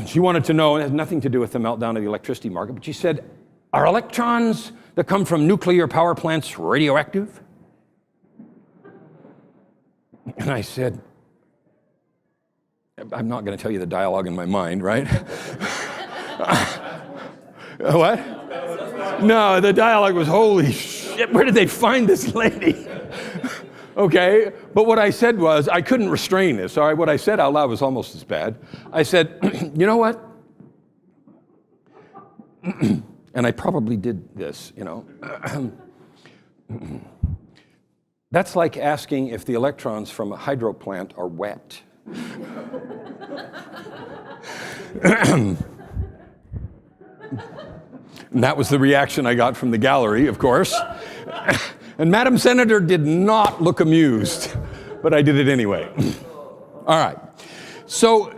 She wanted to know, and it has nothing to do with the meltdown of the electricity market, but she said, are electrons that come from nuclear power plants radioactive? And I said, I'm not going to tell you the dialogue in my mind, right? What? No, the dialogue was, holy shit, where did they find this lady? Okay, but what I said was, I couldn't restrain this. All right, what I said out loud was almost as bad. I said, you know what? And I probably did this, That's like asking if the electrons from a hydro plant are wet. And that was the reaction I got from the gallery, of course. And Madam Senator did not look amused, but I did it anyway. All right. So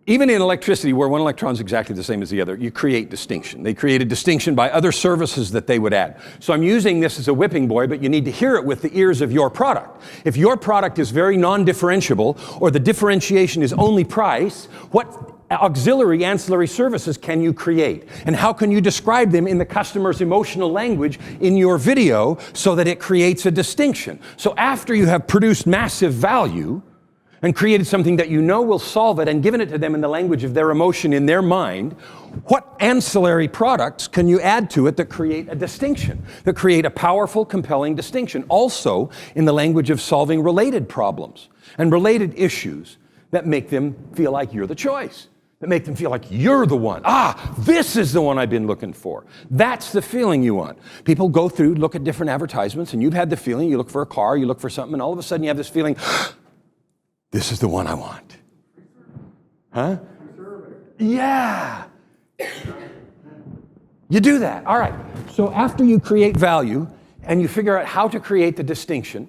even in electricity, where one electron is exactly the same as the other, you create distinction. They created distinction by other services that they would add. So I'm using this as a whipping boy, but you need to hear it with the ears of your product. If your product is very non-differentiable, or the differentiation is only price, what auxiliary ancillary services can you create? And how can you describe them in the customer's emotional language in your video so that it creates a distinction? So after you have produced massive value and created something that you know will solve it and given it to them in the language of their emotion in their mind, what ancillary products can you add to it that create a distinction, that create a powerful, compelling distinction, also in the language of solving related problems and related issues that make them feel like you're the choice, that make them feel like you're the one. This is the one I've been looking for. That's the feeling you want. People go through, look at different advertisements, and you've had the feeling, you look for a car, you look for something, and all of a sudden you have this feeling, this is the one I want. Huh? Yeah. You do that. All right. So after you create value and you figure out how to create the distinction,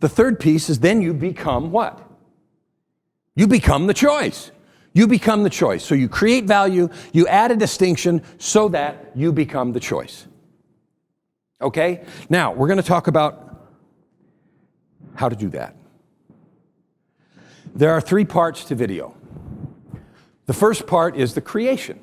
the third piece is then you become what? You become the choice. You become the choice. So you create value, you add a distinction so that you become the choice. Okay? Now, we're going to talk about how to do that. There are 3 parts to video. The first part is the creation.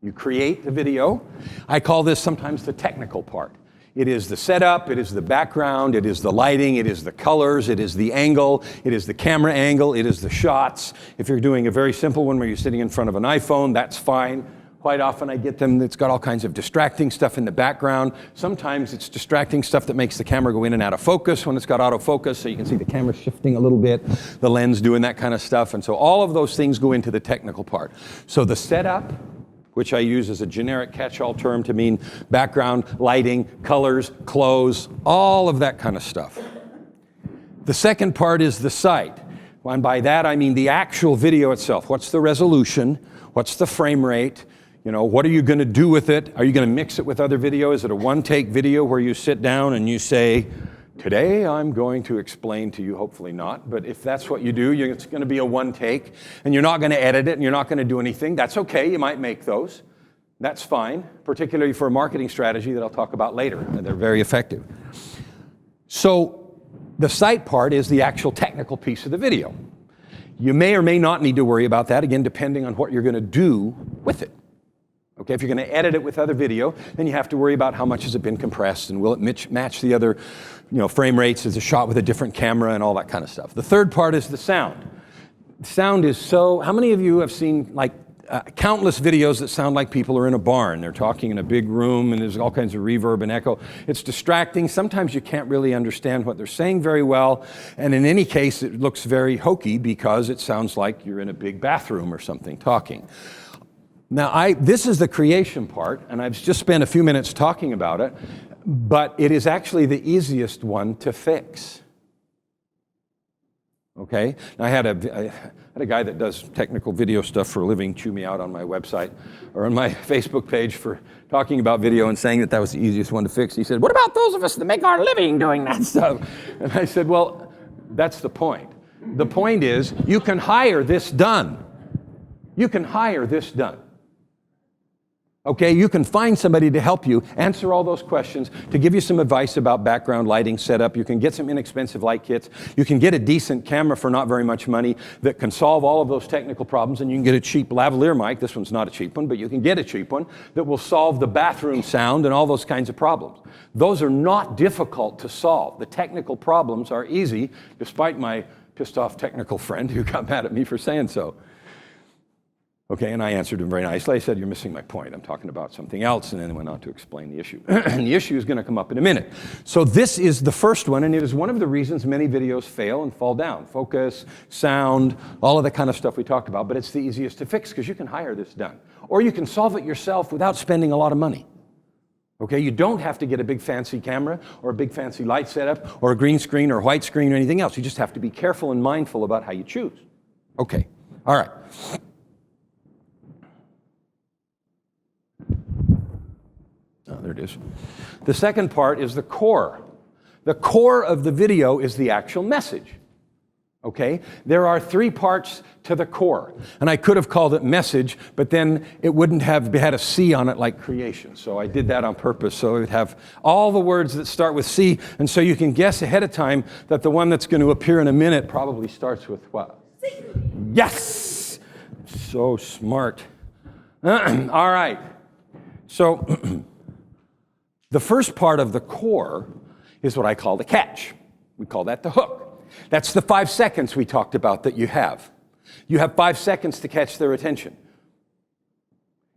You create the video. I call this sometimes the technical part. It is the setup, it is the background, it is the lighting, it is the colors, it is the angle, it is the camera angle, it is the shots. If you're doing a very simple one where you're sitting in front of an iPhone, that's fine. Quite often I get them that's got all kinds of distracting stuff in the background. Sometimes it's distracting stuff that makes the camera go in and out of focus when it's got autofocus, so you can see the camera shifting a little bit, the lens doing that kind of stuff. And so all of those things go into the technical part. So the setup, which I use as a generic catch-all term to mean background, lighting, colors, clothes, all of that kind of stuff. The second part is the sight. And by that I mean the actual video itself. What's the resolution? What's the frame rate? You know, what are you going to do with it? Are you going to mix it with other video? Is it a one-take video where you sit down and you say, today I'm going to explain to you, hopefully not, but if that's what you do, it's going to be a one-take, and you're not going to edit it, and you're not going to do anything. That's okay, you might make those. That's fine, particularly for a marketing strategy that I'll talk about later, and they're very effective. So the sight part is the actual technical piece of the video. You may or may not need to worry about that, again, depending on what you're going to do with it. Okay, if you're going to edit it with other video, then you have to worry about how much has it been compressed and will it match the other, frame rates as a shot with a different camera and all that kind of stuff. The third part is the sound. Sound is how many of you have seen countless videos that sound like people are in a barn? They're talking in a big room and there's all kinds of reverb and echo. It's distracting. Sometimes you can't really understand what they're saying very well. And in any case, it looks very hokey because it sounds like you're in a big bathroom or something talking. Now, this is the creation part, and I've just spent a few minutes talking about it, but it is actually the easiest one to fix. Okay? Now, I had a guy that does technical video stuff for a living chew me out on my website or on my Facebook page for talking about video and saying that was the easiest one to fix. He said, what about those of us that make our living doing that stuff? And I said, well, that's the point. The point is, you can hire this done. You can hire this done. Okay, you can find somebody to help you answer all those questions, to give you some advice about background lighting setup. You can get some inexpensive light kits. You can get a decent camera for not very much money that can solve all of those technical problems, and you can get a cheap lavalier mic. This one's not a cheap one, but you can get a cheap one that will solve the bathroom sound and all those kinds of problems. Those are not difficult to solve. The technical problems are easy, despite my pissed off technical friend who got mad at me for saying so. Okay, and I answered him very nicely. I said, you're missing my point. I'm talking about something else, and then went on to explain the issue. And the issue is going to come up in a minute. So this is the first one, and it is one of the reasons many videos fail and fall down. Focus, sound, all of the kind of stuff we talked about, but it's the easiest to fix because you can hire this done. Or you can solve it yourself without spending a lot of money. Okay, you don't have to get a big fancy camera or a big fancy light setup or a green screen or white screen or anything else. You just have to be careful and mindful about how you choose. Okay, all right. There it is. The second part is the core. The core of the video is the actual message. Okay? There are three parts to the core. And I could have called it message, but then it wouldn't have had a C on it like creation. So I did that on purpose. So it would have all the words that start with C. And so you can guess ahead of time that the one that's going to appear in a minute probably starts with what? C. Yes! So smart. All right. So the first part of the core is what I call the catch. We call that the hook. That's the 5 seconds we talked about that you have. You have 5 seconds to catch their attention.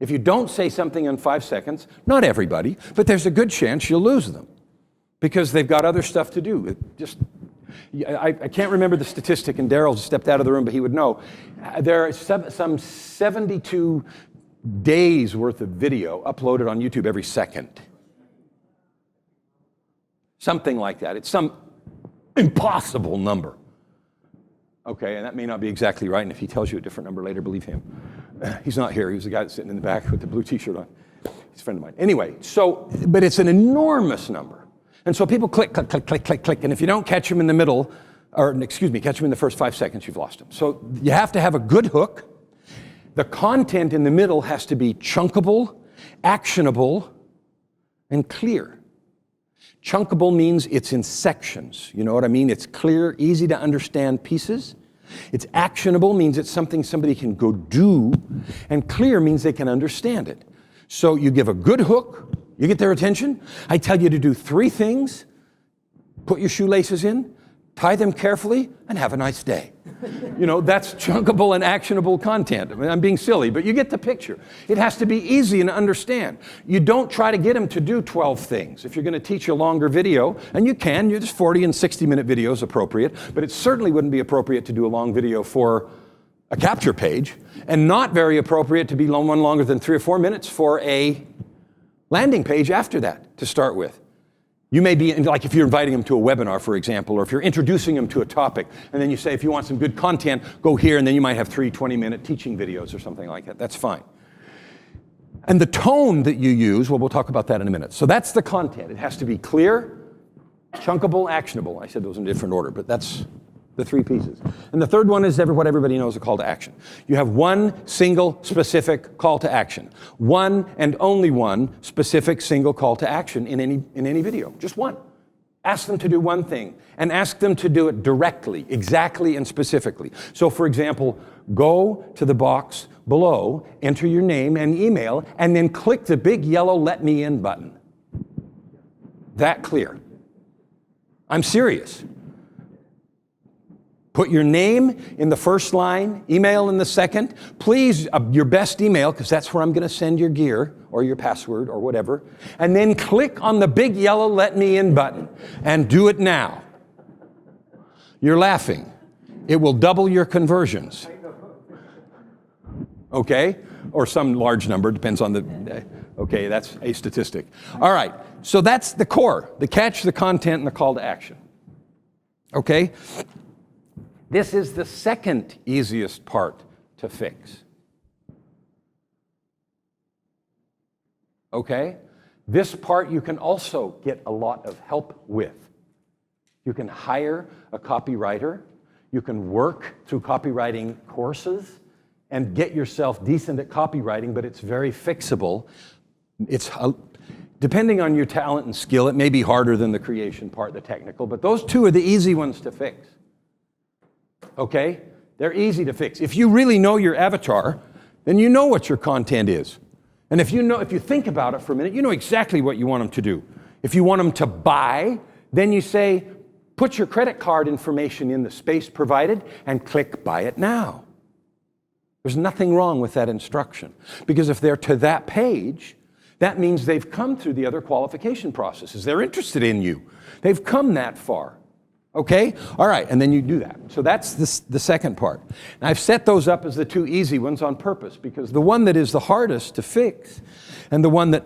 If you don't say something in 5 seconds, not everybody, but there's a good chance you'll lose them because they've got other stuff to do. I can't remember the statistic, and Daryl stepped out of the room, but he would know. There are some 72 days worth of video uploaded on YouTube every second. Something like that. It's some impossible number. Okay, and that may not be exactly right, and if he tells you a different number later, believe him. He's not here. He was the guy that's sitting in the back with the blue t-shirt on. He's a friend of mine. Anyway, but it's an enormous number. And so people click, click, click, click, click, click, and if you don't catch them in the middle, catch them in the first 5 seconds, you've lost them. So you have to have a good hook. The content in the middle has to be chunkable, actionable, and clear. Chunkable means it's in sections. You know what I mean? It's clear, easy to understand pieces. It's actionable means it's something somebody can go do. And clear means they can understand it. So you give a good hook, you get their attention. I tell you to do 3 things. Put your shoelaces in, tie them carefully, and have a nice day. That's chunkable and actionable content. I mean, I'm being silly, but you get the picture. It has to be easy and understand. You don't try to get them to do 12 things. If you're going to teach a longer video, and you can, there's 40 and 60-minute videos appropriate, but it certainly wouldn't be appropriate to do a long video for a capture page, and not very appropriate to be one longer than 3 or 4 minutes for a landing page after that to start with. You may be, like if you're inviting them to a webinar, for example, or if you're introducing them to a topic, and then you say, if you want some good content, go here, and then you might have 3 20-minute teaching videos or something like that. That's fine. And the tone that you use, well, we'll talk about that in a minute. So that's the content. It has to be clear, chunkable, actionable. I said those in a different order, but that's the 3 pieces. And the third one is what everybody knows, a call to action. You have one single specific call to action. One and only one specific single call to action in any video. Just one. Ask them to do one thing, and ask them to do it directly, exactly, and specifically. So for example, go to the box below, enter your name and email, and then click the big yellow Let Me In button. That clear. I'm serious. Put your name in the first line, email in the second. Please, your best email, because that's where I'm going to send your gear or your password or whatever. And then click on the big yellow Let Me In button and do it now. You're laughing. It will double your conversions. Okay? Or some large number, depends on the... Okay, that's a statistic. All right, so that's the core, the catch, the content, and the call to action. Okay? This is the second easiest part to fix. Okay? This part you can also get a lot of help with. You can hire a copywriter. You can work through copywriting courses and get yourself decent at copywriting, but it's very fixable. Depending on your talent and skill, it may be harder than the creation part, the technical, but those 2 are the easy ones to fix. Okay? They're easy to fix. If you really know your avatar, then you know what your content is. And if you think about it for a minute, you know exactly what you want them to do. If you want them to buy, then you say, put your credit card information in the space provided and click Buy It Now. There's nothing wrong with that instruction. Because if they're to that page, that means they've come through the other qualification processes. They're interested in you. They've come that far. Okay? All right, and then you do that. So that's the second part. And I've set those up as the 2 easy ones on purpose, because the one that is the hardest to fix and the one that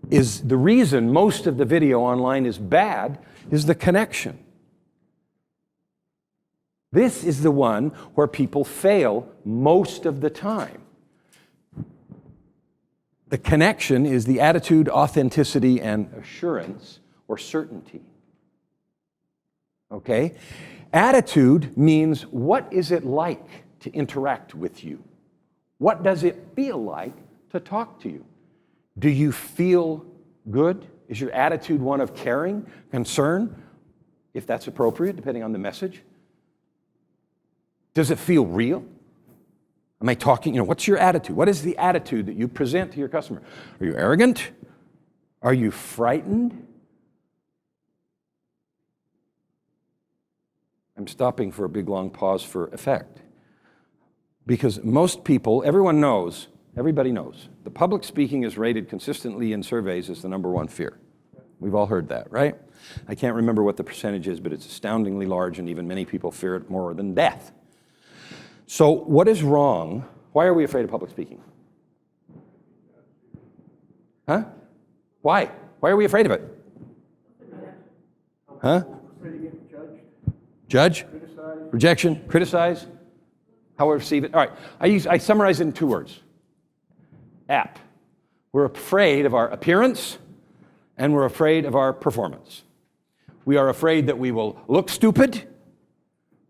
is the reason most of the video online is bad is the connection. This is the one where people fail most of the time. The connection is the attitude, authenticity, and assurance or certainty. Okay? Attitude means, what is it like to interact with you? What does it feel like to talk to you? Do you feel good? Is your attitude one of caring, concern, if that's appropriate, depending on the message? Does it feel real? Am I talking, what's your attitude? What is the attitude that you present to your customer? Are you arrogant? Are you frightened? I'm stopping for a big long pause for effect. Because most people, everybody knows, the public speaking is rated consistently in surveys as the #1 fear. We've all heard that, right? I can't remember what the percentage is, but it's astoundingly large, and even many people fear it more than death. So what is wrong? Why are we afraid of public speaking? Huh? Why? Why are we afraid of it? Huh? Judge? Rejection? Criticize? How we receive it? All right. I summarize it in 2 words. App. We're afraid of our appearance, and we're afraid of our performance. We are afraid that we will look stupid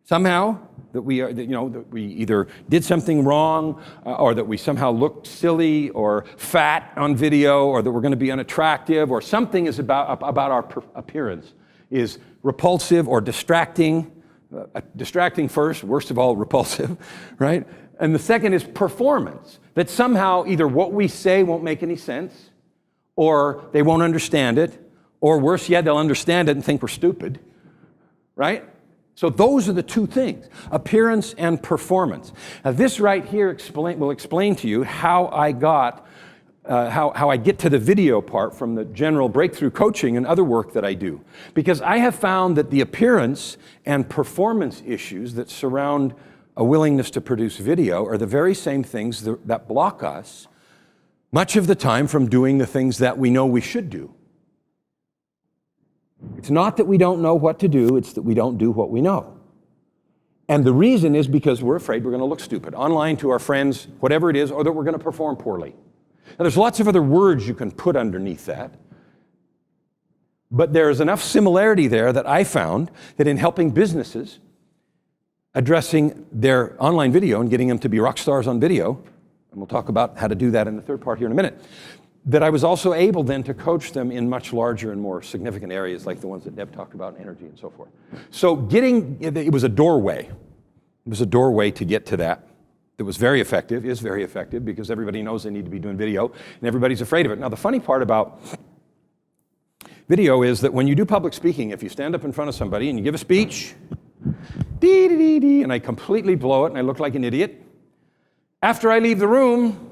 somehow, that we either did something wrong, or that we somehow looked silly or fat on video, or that we're going to be unattractive, or something is about our appearance is repulsive or distracting. Distracting first, worst of all, repulsive, right? And the second is performance, that somehow either what we say won't make any sense, or they won't understand it, or worse yet, they'll understand it and think we're stupid, right? So those are the two things, appearance and performance. Now this right here will explain to you how I get to the video part from the general breakthrough coaching and other work that I do. Because I have found that the appearance and performance issues that surround a willingness to produce video are the very same things that block us much of the time from doing the things that we know we should do. It's not that we don't know what to do, it's that we don't do what we know. And the reason is because we're afraid we're going to look stupid online to our friends, whatever it is, or that we're going to perform poorly. Now, there's lots of other words you can put underneath that. But there's enough similarity there that I found that in helping businesses addressing their online video and getting them to be rock stars on video, and we'll talk about how to do that in the third part here in a minute, that I was also able then to coach them in much larger and more significant areas like the ones that Deb talked about, energy and so forth. So it was a doorway. It was a doorway to get to that. That was very effective, is very effective, because everybody knows they need to be doing video, and everybody's afraid of it. Now, the funny part about video is that when you do public speaking, if you stand up in front of somebody and you give a speech, dee-dee-dee-dee, and I completely blow it and I look like an idiot, after I leave the room,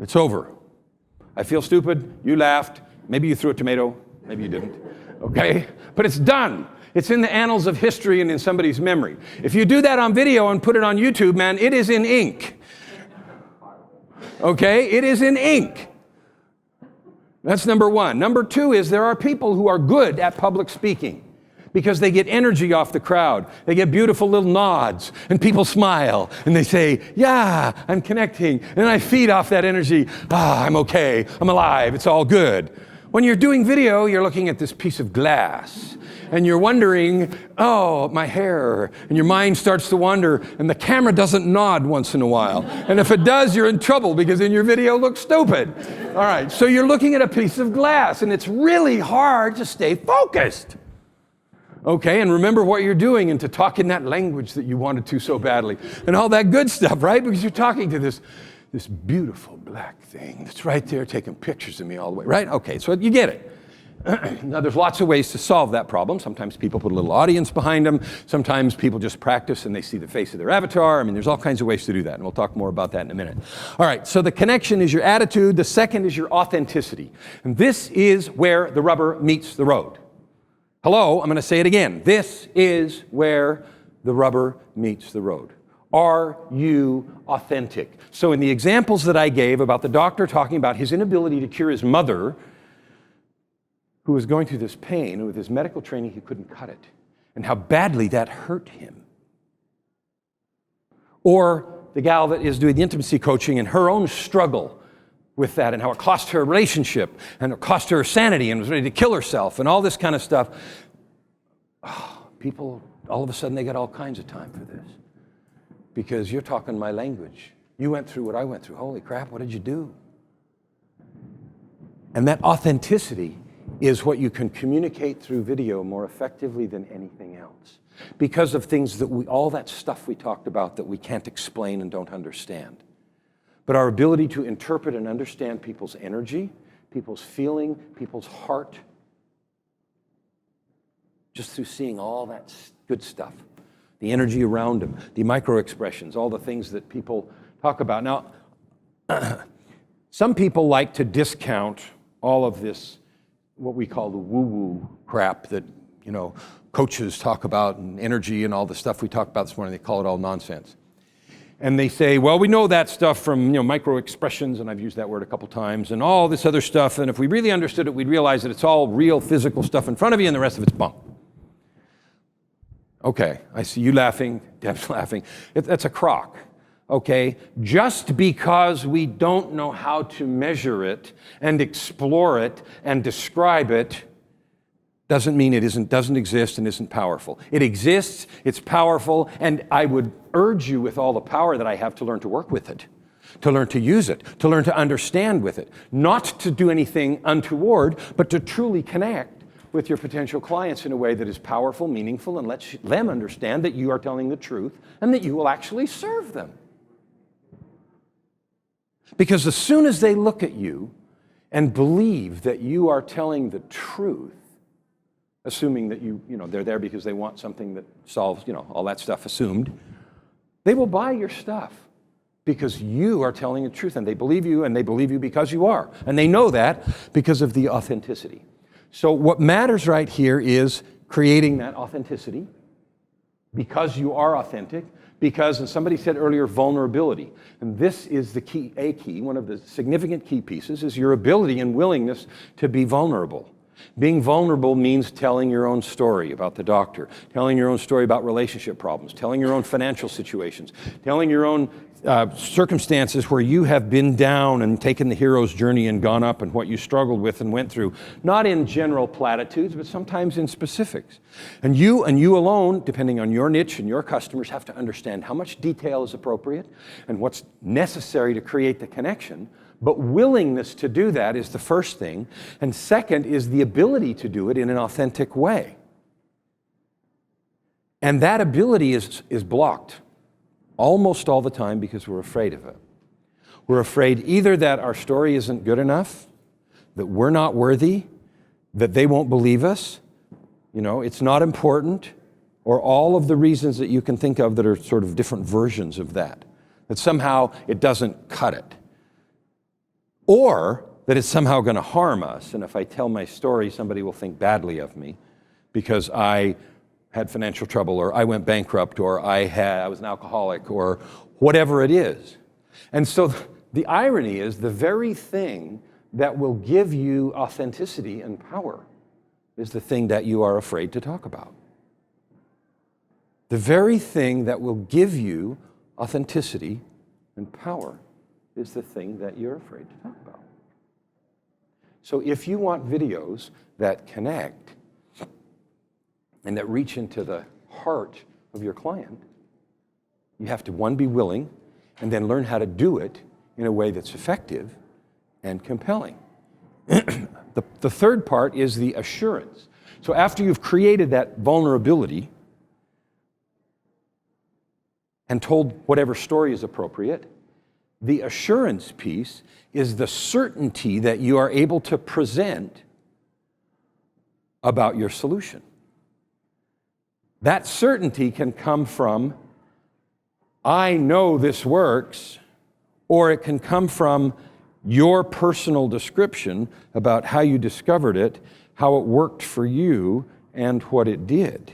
it's over. I feel stupid, you laughed, maybe you threw a tomato, maybe you didn't, okay? But it's done. It's in the annals of history and in somebody's memory. If you do that on video and put it on YouTube, man, it is in ink. Okay? It is in ink. That's number one. Number two is there are people who are good at public speaking because they get energy off the crowd. They get beautiful little nods, and people smile, and they say, yeah, I'm connecting, and I feed off that energy. I'm okay, I'm alive, it's all good. When you're doing video, you're looking at this piece of glass, and you're wondering, oh, my hair, and your mind starts to wander, and the camera doesn't nod once in a while. And if it does, you're in trouble, because then your video looks stupid. All right, so you're looking at a piece of glass, and it's really hard to stay focused. Okay, and remember what you're doing and to talk in that language that you wanted to so badly and all that good stuff, right? Because you're talking to this beautiful black thing that's right there taking pictures of me all the way, right? Okay, so you get it. Now, there's lots of ways to solve that problem. Sometimes people put a little audience behind them. Sometimes people just practice and they see the face of their avatar. I mean, there's all kinds of ways to do that, and we'll talk more about that in a minute. All right, so the connection is your attitude. The second is your authenticity. And this is where the rubber meets the road. Hello, I'm going to say it again. This is where the rubber meets the road. Are you authentic? So in the examples that I gave about the doctor talking about his inability to cure his mother, who was going through this pain, and with his medical training he couldn't cut it, and how badly that hurt him. Or the gal that is doing the intimacy coaching and her own struggle with that, and how it cost her a relationship, and it cost her sanity, and was ready to kill herself, and all this kind of stuff. Oh, people, all of a sudden, they got all kinds of time for this. Because you're talking my language. You went through what I went through. Holy crap, what did you do? And that authenticity is what you can communicate through video more effectively than anything else. Because of things that all that stuff we talked about that we can't explain and don't understand. But our ability to interpret and understand people's energy, people's feeling, people's heart, just through seeing all that good stuff, the energy around them, the micro-expressions, all the things that people talk about. Now, some people like to discount all of this, what we call the woo-woo crap that, coaches talk about, and energy and all the stuff we talked about this morning. They call it all nonsense. And they say, well, we know that stuff from micro-expressions, and I've used that word a couple times, and all this other stuff, and if we really understood it, we'd realize that it's all real physical stuff in front of you, and the rest of it's bunk. Okay, I see you laughing, Deb's laughing. That's a crock, okay? Just because we don't know how to measure it and explore it and describe it doesn't mean it doesn't exist and isn't powerful. It exists, it's powerful, and I would urge you with all the power that I have to learn to work with it, to learn to use it, to learn to understand with it, not to do anything untoward, but to truly connect with your potential clients in a way that is powerful, meaningful, and lets them understand that you are telling the truth and that you will actually serve them. Because as soon as they look at you and believe that you are telling the truth, assuming that they're there because they want something that solves, all that stuff assumed, they will buy your stuff because you are telling the truth, and they believe you because you are. And they know that because of the authenticity. So what matters right here is creating that authenticity because you are authentic, because, as somebody said earlier, vulnerability. And this is the key, one of the significant key pieces is your ability and willingness to be vulnerable. Being vulnerable means telling your own story about the doctor, telling your own story about relationship problems, telling your own financial situations, telling your own circumstances where you have been down and taken the hero's journey and gone up and what you struggled with and went through, not in general platitudes, but sometimes in specifics. And you alone, depending on your niche and your customers, have to understand how much detail is appropriate and what's necessary to create the connection. But willingness to do that is the first thing. And second is the ability to do it in an authentic way. And that ability is blocked almost all the time because we're afraid of it. We're afraid either that our story isn't good enough, that we're not worthy, that they won't believe us, it's not important, or all of the reasons that you can think of that are sort of different versions of that somehow it doesn't cut it. Or that it's somehow going to harm us, and if I tell my story, somebody will think badly of me because I had financial trouble, or I went bankrupt, or I was an alcoholic, or whatever it is. And so the irony is the very thing that will give you authenticity and power is the thing that you are afraid to talk about. The very thing that will give you authenticity and power is the thing that you're afraid to talk about. So if you want videos that connect and that reach into the heart of your client, you have to, one, be willing, and then learn how to do it in a way that's effective and compelling. The third part is the assurance. So after you've created that vulnerability and told whatever story is appropriate, the assurance piece is the certainty that you are able to present about your solution. That certainty can come from, I know this works, or it can come from your personal description about how you discovered it, how it worked for you, and what it did.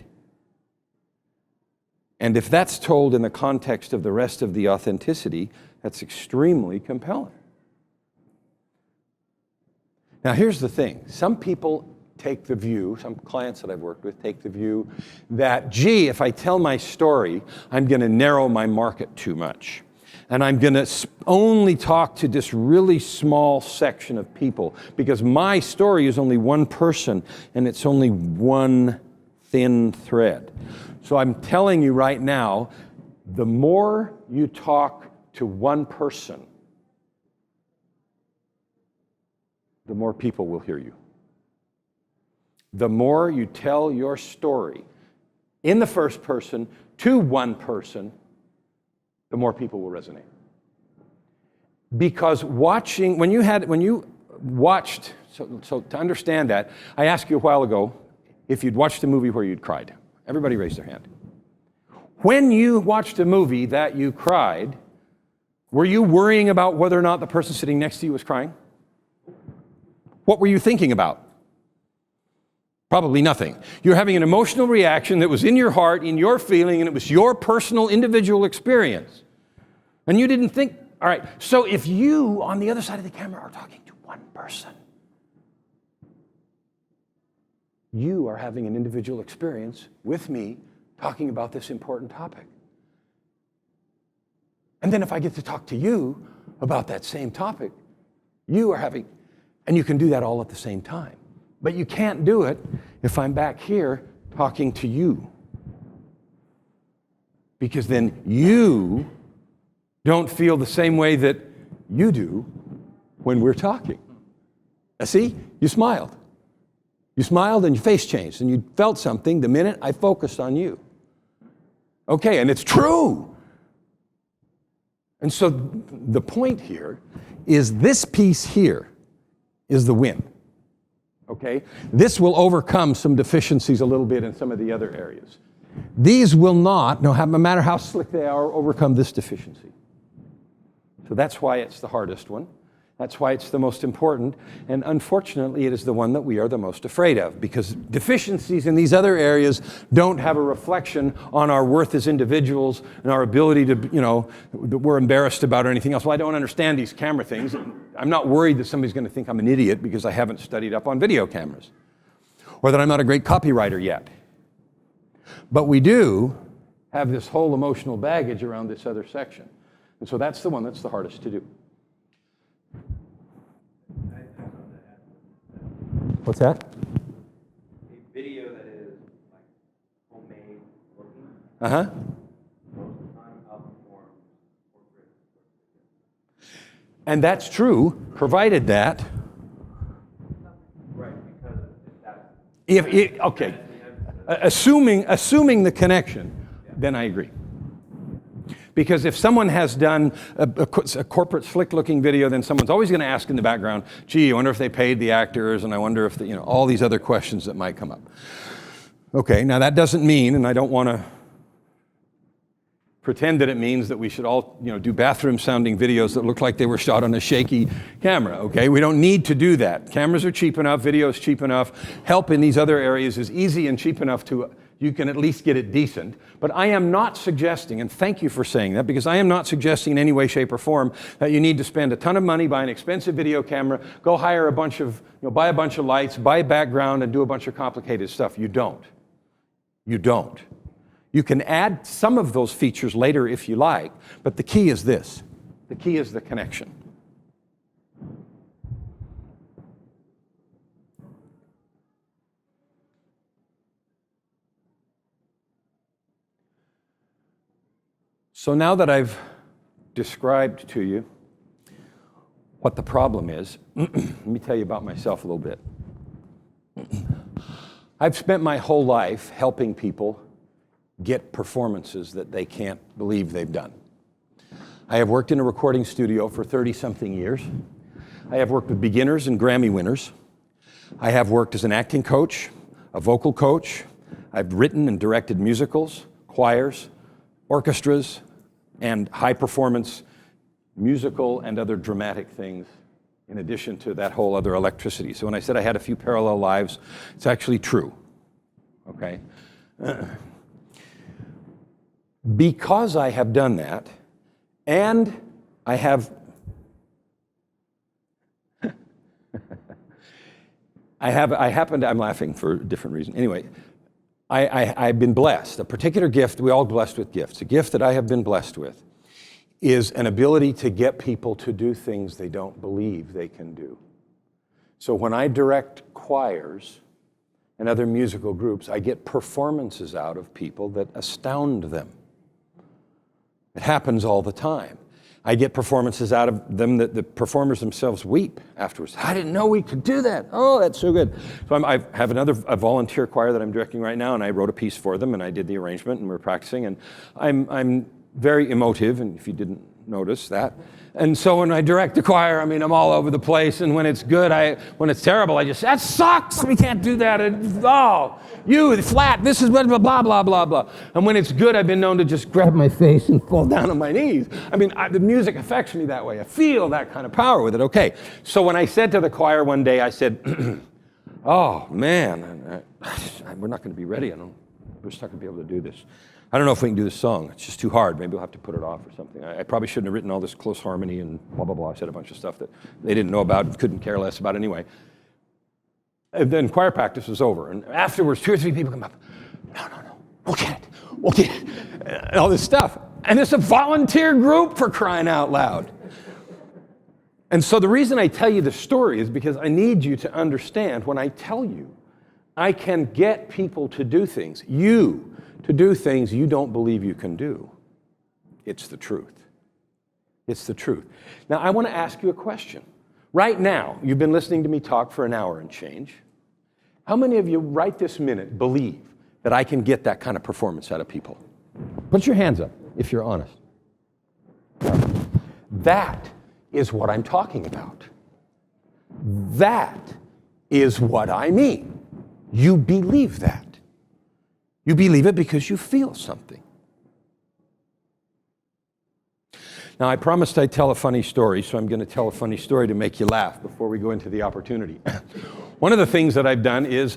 And if that's told in the context of the rest of the authenticity, that's extremely compelling. Now, here's the thing. Some people take the view, some clients that I've worked with take the view that, gee, if I tell my story, I'm going to narrow my market too much. And I'm going to only talk to this really small section of people because my story is only one person and it's only one thin thread. So I'm telling you right now, the more you talk to one person, the more people will hear you. The more you tell your story in the first person to one person, the more people will resonate. Because when you watched, so to understand that, I asked you a while ago if you'd watched a movie where you'd cried. Everybody raised their hand. When you watched a movie that you cried, were you worrying about whether or not the person sitting next to you was crying? What were you thinking about? Probably nothing. You're having an emotional reaction that was in your heart, in your feeling, and it was your personal, individual experience. And you didn't think, all right, so if you, on the other side of the camera, are talking to one person, you are having an individual experience with me talking about this important topic. And then if I get to talk to you about that same topic, you are having, and you can do that all at the same time. But you can't do it if I'm back here talking to you. Because then you don't feel the same way that you do when we're talking. Now see, you smiled. You smiled and your face changed and you felt something the minute I focused on you. Okay, and it's true. And so the point here is this piece here is the win. Okay? This will overcome some deficiencies a little bit in some of the other areas. These will not, no matter how slick they are, overcome this deficiency. So that's why it's the hardest one. That's why it's the most important. And unfortunately, it is the one that we are the most afraid of, because deficiencies in these other areas don't have a reflection on our worth as individuals and our ability to, that we're embarrassed about or anything else. Well, I don't understand these camera things. I'm not worried that somebody's going to think I'm an idiot because I haven't studied up on video cameras, or that I'm not a great copywriter yet. But we do have this whole emotional baggage around this other section. And so that's the one that's the hardest to do. What's that? A video that is like homemade looking. Uh-huh. Most of the time outperforms corporate. And that's true, provided that. Right, because that's Okay. Assuming the connection, then I agree. Because if someone has done a corporate slick-looking video, then someone's always going to ask in the background, gee, I wonder if they paid the actors, and I wonder if, all these other questions that might come up. Okay, now that doesn't mean, and I don't want to pretend that it means that we should all, do bathroom-sounding videos that look like they were shot on a shaky camera, okay? We don't need to do that. Cameras are cheap enough, video is cheap enough. Help in these other areas is easy and cheap enough to you can at least get it decent. But I am not suggesting, and thank you for saying that, because I am not suggesting in any way, shape, or form that you need to spend a ton of money, buy an expensive video camera, go hire a bunch of, buy a bunch of lights, buy a background, and do a bunch of complicated stuff. You don't. You don't. You can add some of those features later if you like, but the key is this. The key is the connection. So now that I've described to you what the problem is, let me tell you about myself a little bit. I've spent my whole life helping people get performances that they can't believe they've done. I have worked in a recording studio for 30-something years. I have worked with beginners and Grammy winners. I have worked as an acting coach, a vocal coach. I've written and directed musicals, choirs, orchestras, and high-performance musical and other dramatic things, in addition to that whole other electricity. So when I said I had a few parallel lives, it's actually true, okay? Because I have done that, and I have I'm laughing for a different reason. Anyway, I've been blessed. A particular gift, we're all blessed with gifts. A gift that I have been blessed with is an ability to get people to do things they don't believe they can do. So when I direct choirs and other musical groups, I get performances out of people that astound them. It happens all the time. I get performances out of them that the performers themselves weep afterwards. I didn't know we could do that. Oh, that's so good. So I have a volunteer choir that I'm directing right now, and I wrote a piece for them, and I did the arrangement, and we're practicing. And I'm very emotive, and if you didn't notice that. And so when I direct the choir, I'm all over the place. And when it's good, when it's terrible, I just say, that sucks. We can't do that. You, flat, this is blah, blah, blah, blah, blah. And when it's good, I've been known to just grab my face and fall down on my knees. The music affects me that way. I feel that kind of power with it. Okay. So when I said to the choir one day, I said, oh, man, we're not going to be ready. We're just not going to be able to do this. I don't know if we can do this song. It's just too hard. Maybe we'll have to put it off or something. I probably shouldn't have written all this close harmony and blah, blah, blah. I said a bunch of stuff that they didn't know about, couldn't care less about anyway. And then choir practice was over. And afterwards, 2 or 3 people come up. No. We'll get it. And all this stuff. And it's a volunteer group, for crying out loud. And so the reason I tell you the story is because I need you to understand when I tell you I can get people to do things, to do things you don't believe you can do. It's the truth. It's the truth. Now, I want to ask you a question. Right now, you've been listening to me talk for an hour and change. How many of you right this minute believe that I can get that kind of performance out of people? Put your hands up if you're honest. That is what I'm talking about. That is what I mean. You believe that. You believe it because you feel something. Now, I promised I'd tell a funny story, so I'm going to tell a funny story to make you laugh before we go into the opportunity. One of the things that I've done is,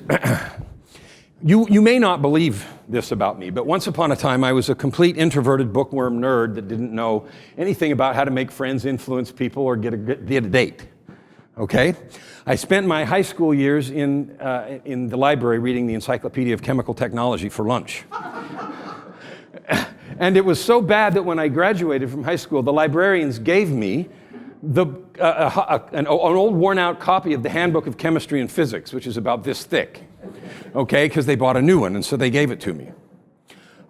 you may not believe this about me, but once upon a time I was a complete introverted bookworm nerd that didn't know anything about how to make friends, influence people, or get a date. Okay? I spent my high school years in the library reading the Encyclopedia of Chemical Technology for lunch. And it was so bad that when I graduated from high school, the librarians gave me an old worn-out copy of the Handbook of Chemistry and Physics, which is about this thick, okay, because they bought a new one, and so they gave it to me.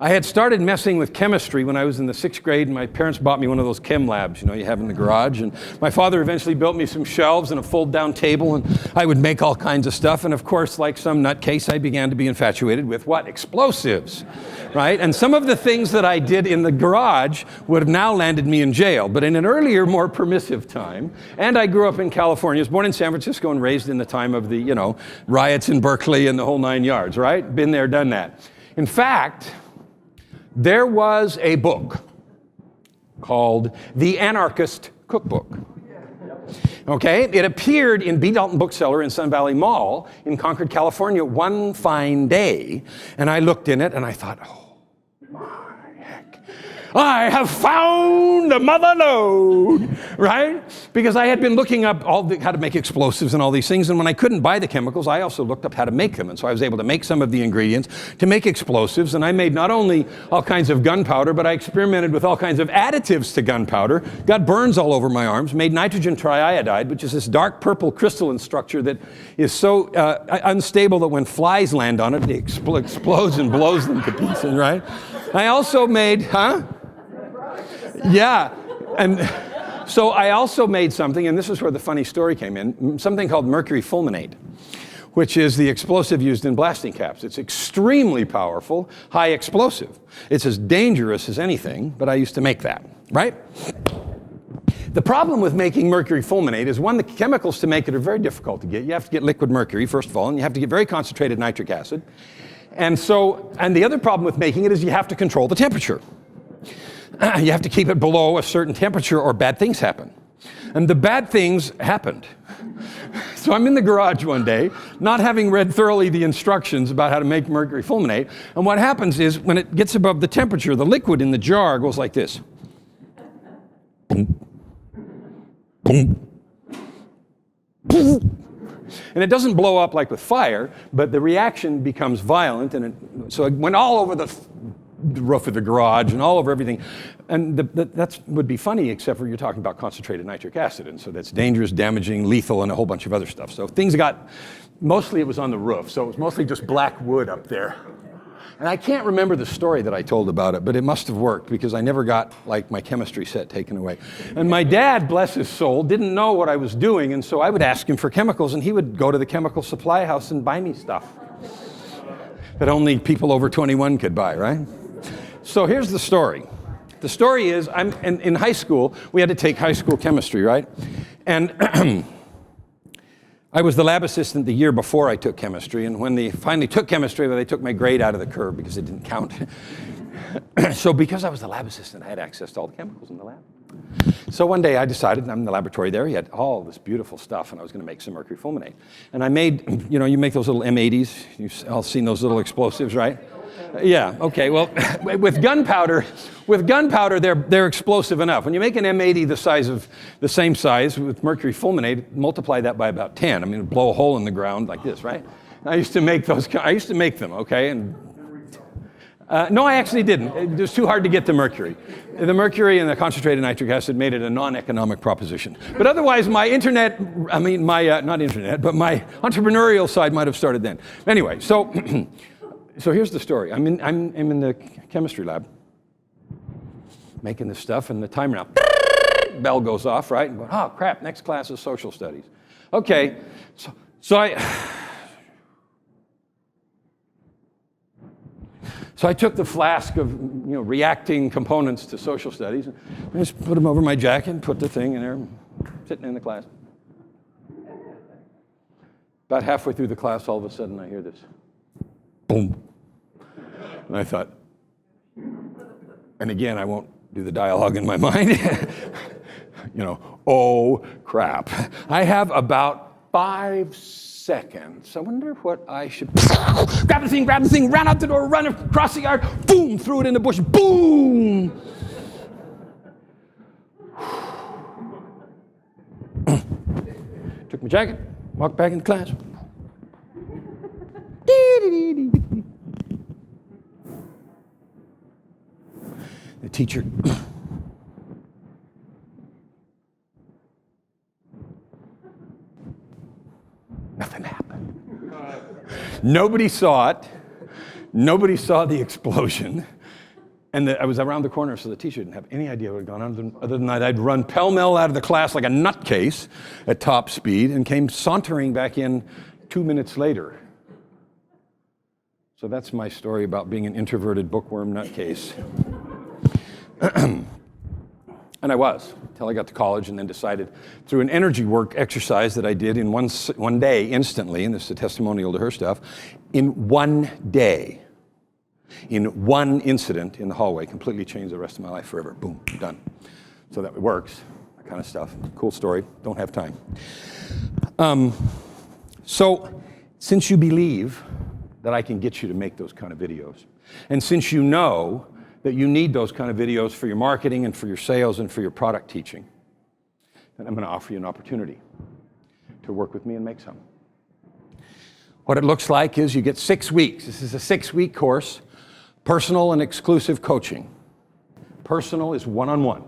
I had started messing with chemistry when I was in the 6th grade, and my parents bought me one of those chem labs, you have in the garage. And my father eventually built me some shelves and a fold-down table, and I would make all kinds of stuff. And of course, like some nutcase, I began to be infatuated with what? Explosives, right? And some of the things that I did in the garage would have now landed me in jail. But in an earlier, more permissive time, and I grew up in California. I was born in San Francisco and raised in the time of the, riots in Berkeley and the whole 9 yards, right? Been there, done that. In fact, there was a book called The Anarchist Cookbook. Okay, it appeared in B. Dalton Bookseller in Sun Valley Mall in Concord, California one fine day, and I looked in it and I thought, oh my heck, I have found the mother lode, right? Because I had been looking up how to make explosives and all these things, and when I couldn't buy the chemicals, I also looked up how to make them, and so I was able to make some of the ingredients to make explosives, and I made not only all kinds of gunpowder, but I experimented with all kinds of additives to gunpowder, got burns all over my arms, made nitrogen triiodide, which is this dark purple crystalline structure that is so unstable that when flies land on it, it explodes and blows them to pieces, right? I also made, Yeah, and so I also made something, and this is where the funny story came in, something called mercury fulminate, which is the explosive used in blasting caps. It's extremely powerful, high explosive. It's as dangerous as anything, but I used to make that, right? The problem with making mercury fulminate is, one, the chemicals to make it are very difficult to get. You have to get liquid mercury, first of all, and you have to get very concentrated nitric acid. And the other problem with making it is you have to control the temperature. You have to keep it below a certain temperature or bad things happen. And the bad things happened. So I'm in the garage one day, not having read thoroughly the instructions about how to make mercury fulminate. And what happens is, when it gets above the temperature, the liquid in the jar goes like this. Boom. Boom. Boom. And it doesn't blow up like with fire, but the reaction becomes violent. And so it went all over the roof of the garage and all over everything. And that would be funny, except for you're talking about concentrated nitric acid. And so that's dangerous, damaging, lethal, and a whole bunch of other stuff. So mostly it was on the roof. So it was mostly just black wood up there. And I can't remember the story that I told about it, but it must have worked because I never got my chemistry set taken away. And my dad, bless his soul, didn't know what I was doing. And so I would ask him for chemicals, and he would go to the chemical supply house and buy me stuff that only people over 21 could buy, right? So here's the story. The story is, in high school, we had to take high school chemistry, right? And I was the lab assistant the year before I took chemistry, and when they finally took chemistry, they took my grade out of the curve because it didn't count. So because I was the lab assistant, I had access to all the chemicals in the lab. So one day I decided, I'm in the laboratory there, he had all this beautiful stuff, and I was going to make some mercury fulminate. And I made, you make those little M80s, you've all seen those little explosives, right? Yeah, okay, well, with gunpowder, they're explosive enough. When you make an M80 the same size with mercury fulminate, multiply that by about 10. I mean, blow a hole in the ground like this, right? I used to make them, okay? And no, I actually didn't. It was too hard to get the mercury. The mercury and the concentrated nitric acid made it a non-economic proposition. But otherwise, my entrepreneurial side might have started then. Anyway, so here's the story. I'm in the chemistry lab, making this stuff, and the timer now, bell goes off, right? And going, oh crap, next class is social studies. Okay, so I took the flask of reacting components to social studies, and I just put them over my jacket and put the thing in there, sitting in the class. About halfway through the class, all of a sudden, I hear this. Boom. And I thought, and again, I won't do the dialogue in my mind. Oh, crap. I have about 5 seconds. I wonder what I should... grab the thing, ran out the door, run across the yard, boom, threw it in the bush, boom! Took my jacket, walked back in class. The teacher... Nothing happened. Nobody saw it. Nobody saw the explosion. And I was around the corner, so the teacher didn't have any idea what had gone on. Other than that, I'd run pell-mell out of the class like a nutcase at top speed and came sauntering back in 2 minutes later. So that's my story about being an introverted bookworm nutcase. And I was, until I got to college and then decided through an energy work exercise that I did in one day instantly, and this is a testimonial to her stuff, in one day, in one incident in the hallway, completely changed the rest of my life forever. Boom, done. So that works, that kind of stuff. Cool story, don't have time. So since you believe that I can get you to make those kind of videos, and since you know that you need those kind of videos for your marketing and for your sales and for your product teaching, then I'm going to offer you an opportunity to work with me and make some. What it looks like is you get 6 weeks. This is a 6-week course, personal and exclusive coaching. Personal is one-on-one.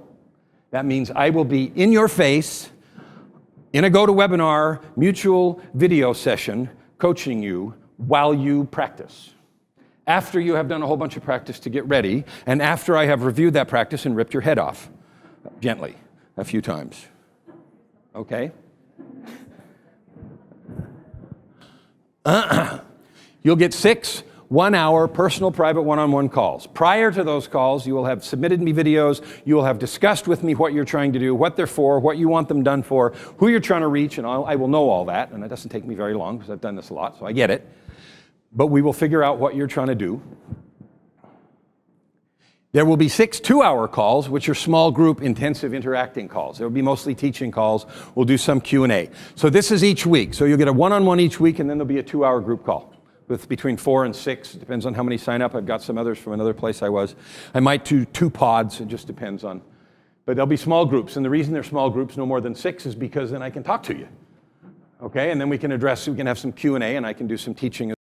That means I will be in your face in a GoToWebinar mutual video session coaching you while you practice. After you have done a whole bunch of practice to get ready, and after I have reviewed that practice and ripped your head off, gently, a few times. Okay? You'll get 6 one-hour personal private one-on-one calls. Prior to those calls, you will have submitted me videos, you will have discussed with me what you're trying to do, what they're for, what you want them done for, who you're trying to reach, and I will know all that, and it doesn't take me very long because I've done this a lot, so I get it. But we will figure out what you're trying to do. There will be 6 2-hour calls, which are small group intensive interacting calls. There will be mostly teaching calls. We'll do some Q&A. So this is each week. So you'll get a one-on-one each week, and then there'll be a 2-hour group call with between 4 and 6. It depends on how many sign up. I've got some others from another place I was. I might do 2 pods. It just depends on. But there'll be small groups. And the reason they're small groups, no more than 6, is because then I can talk to you. Okay? And then we can have some Q&A, and I can do some teaching.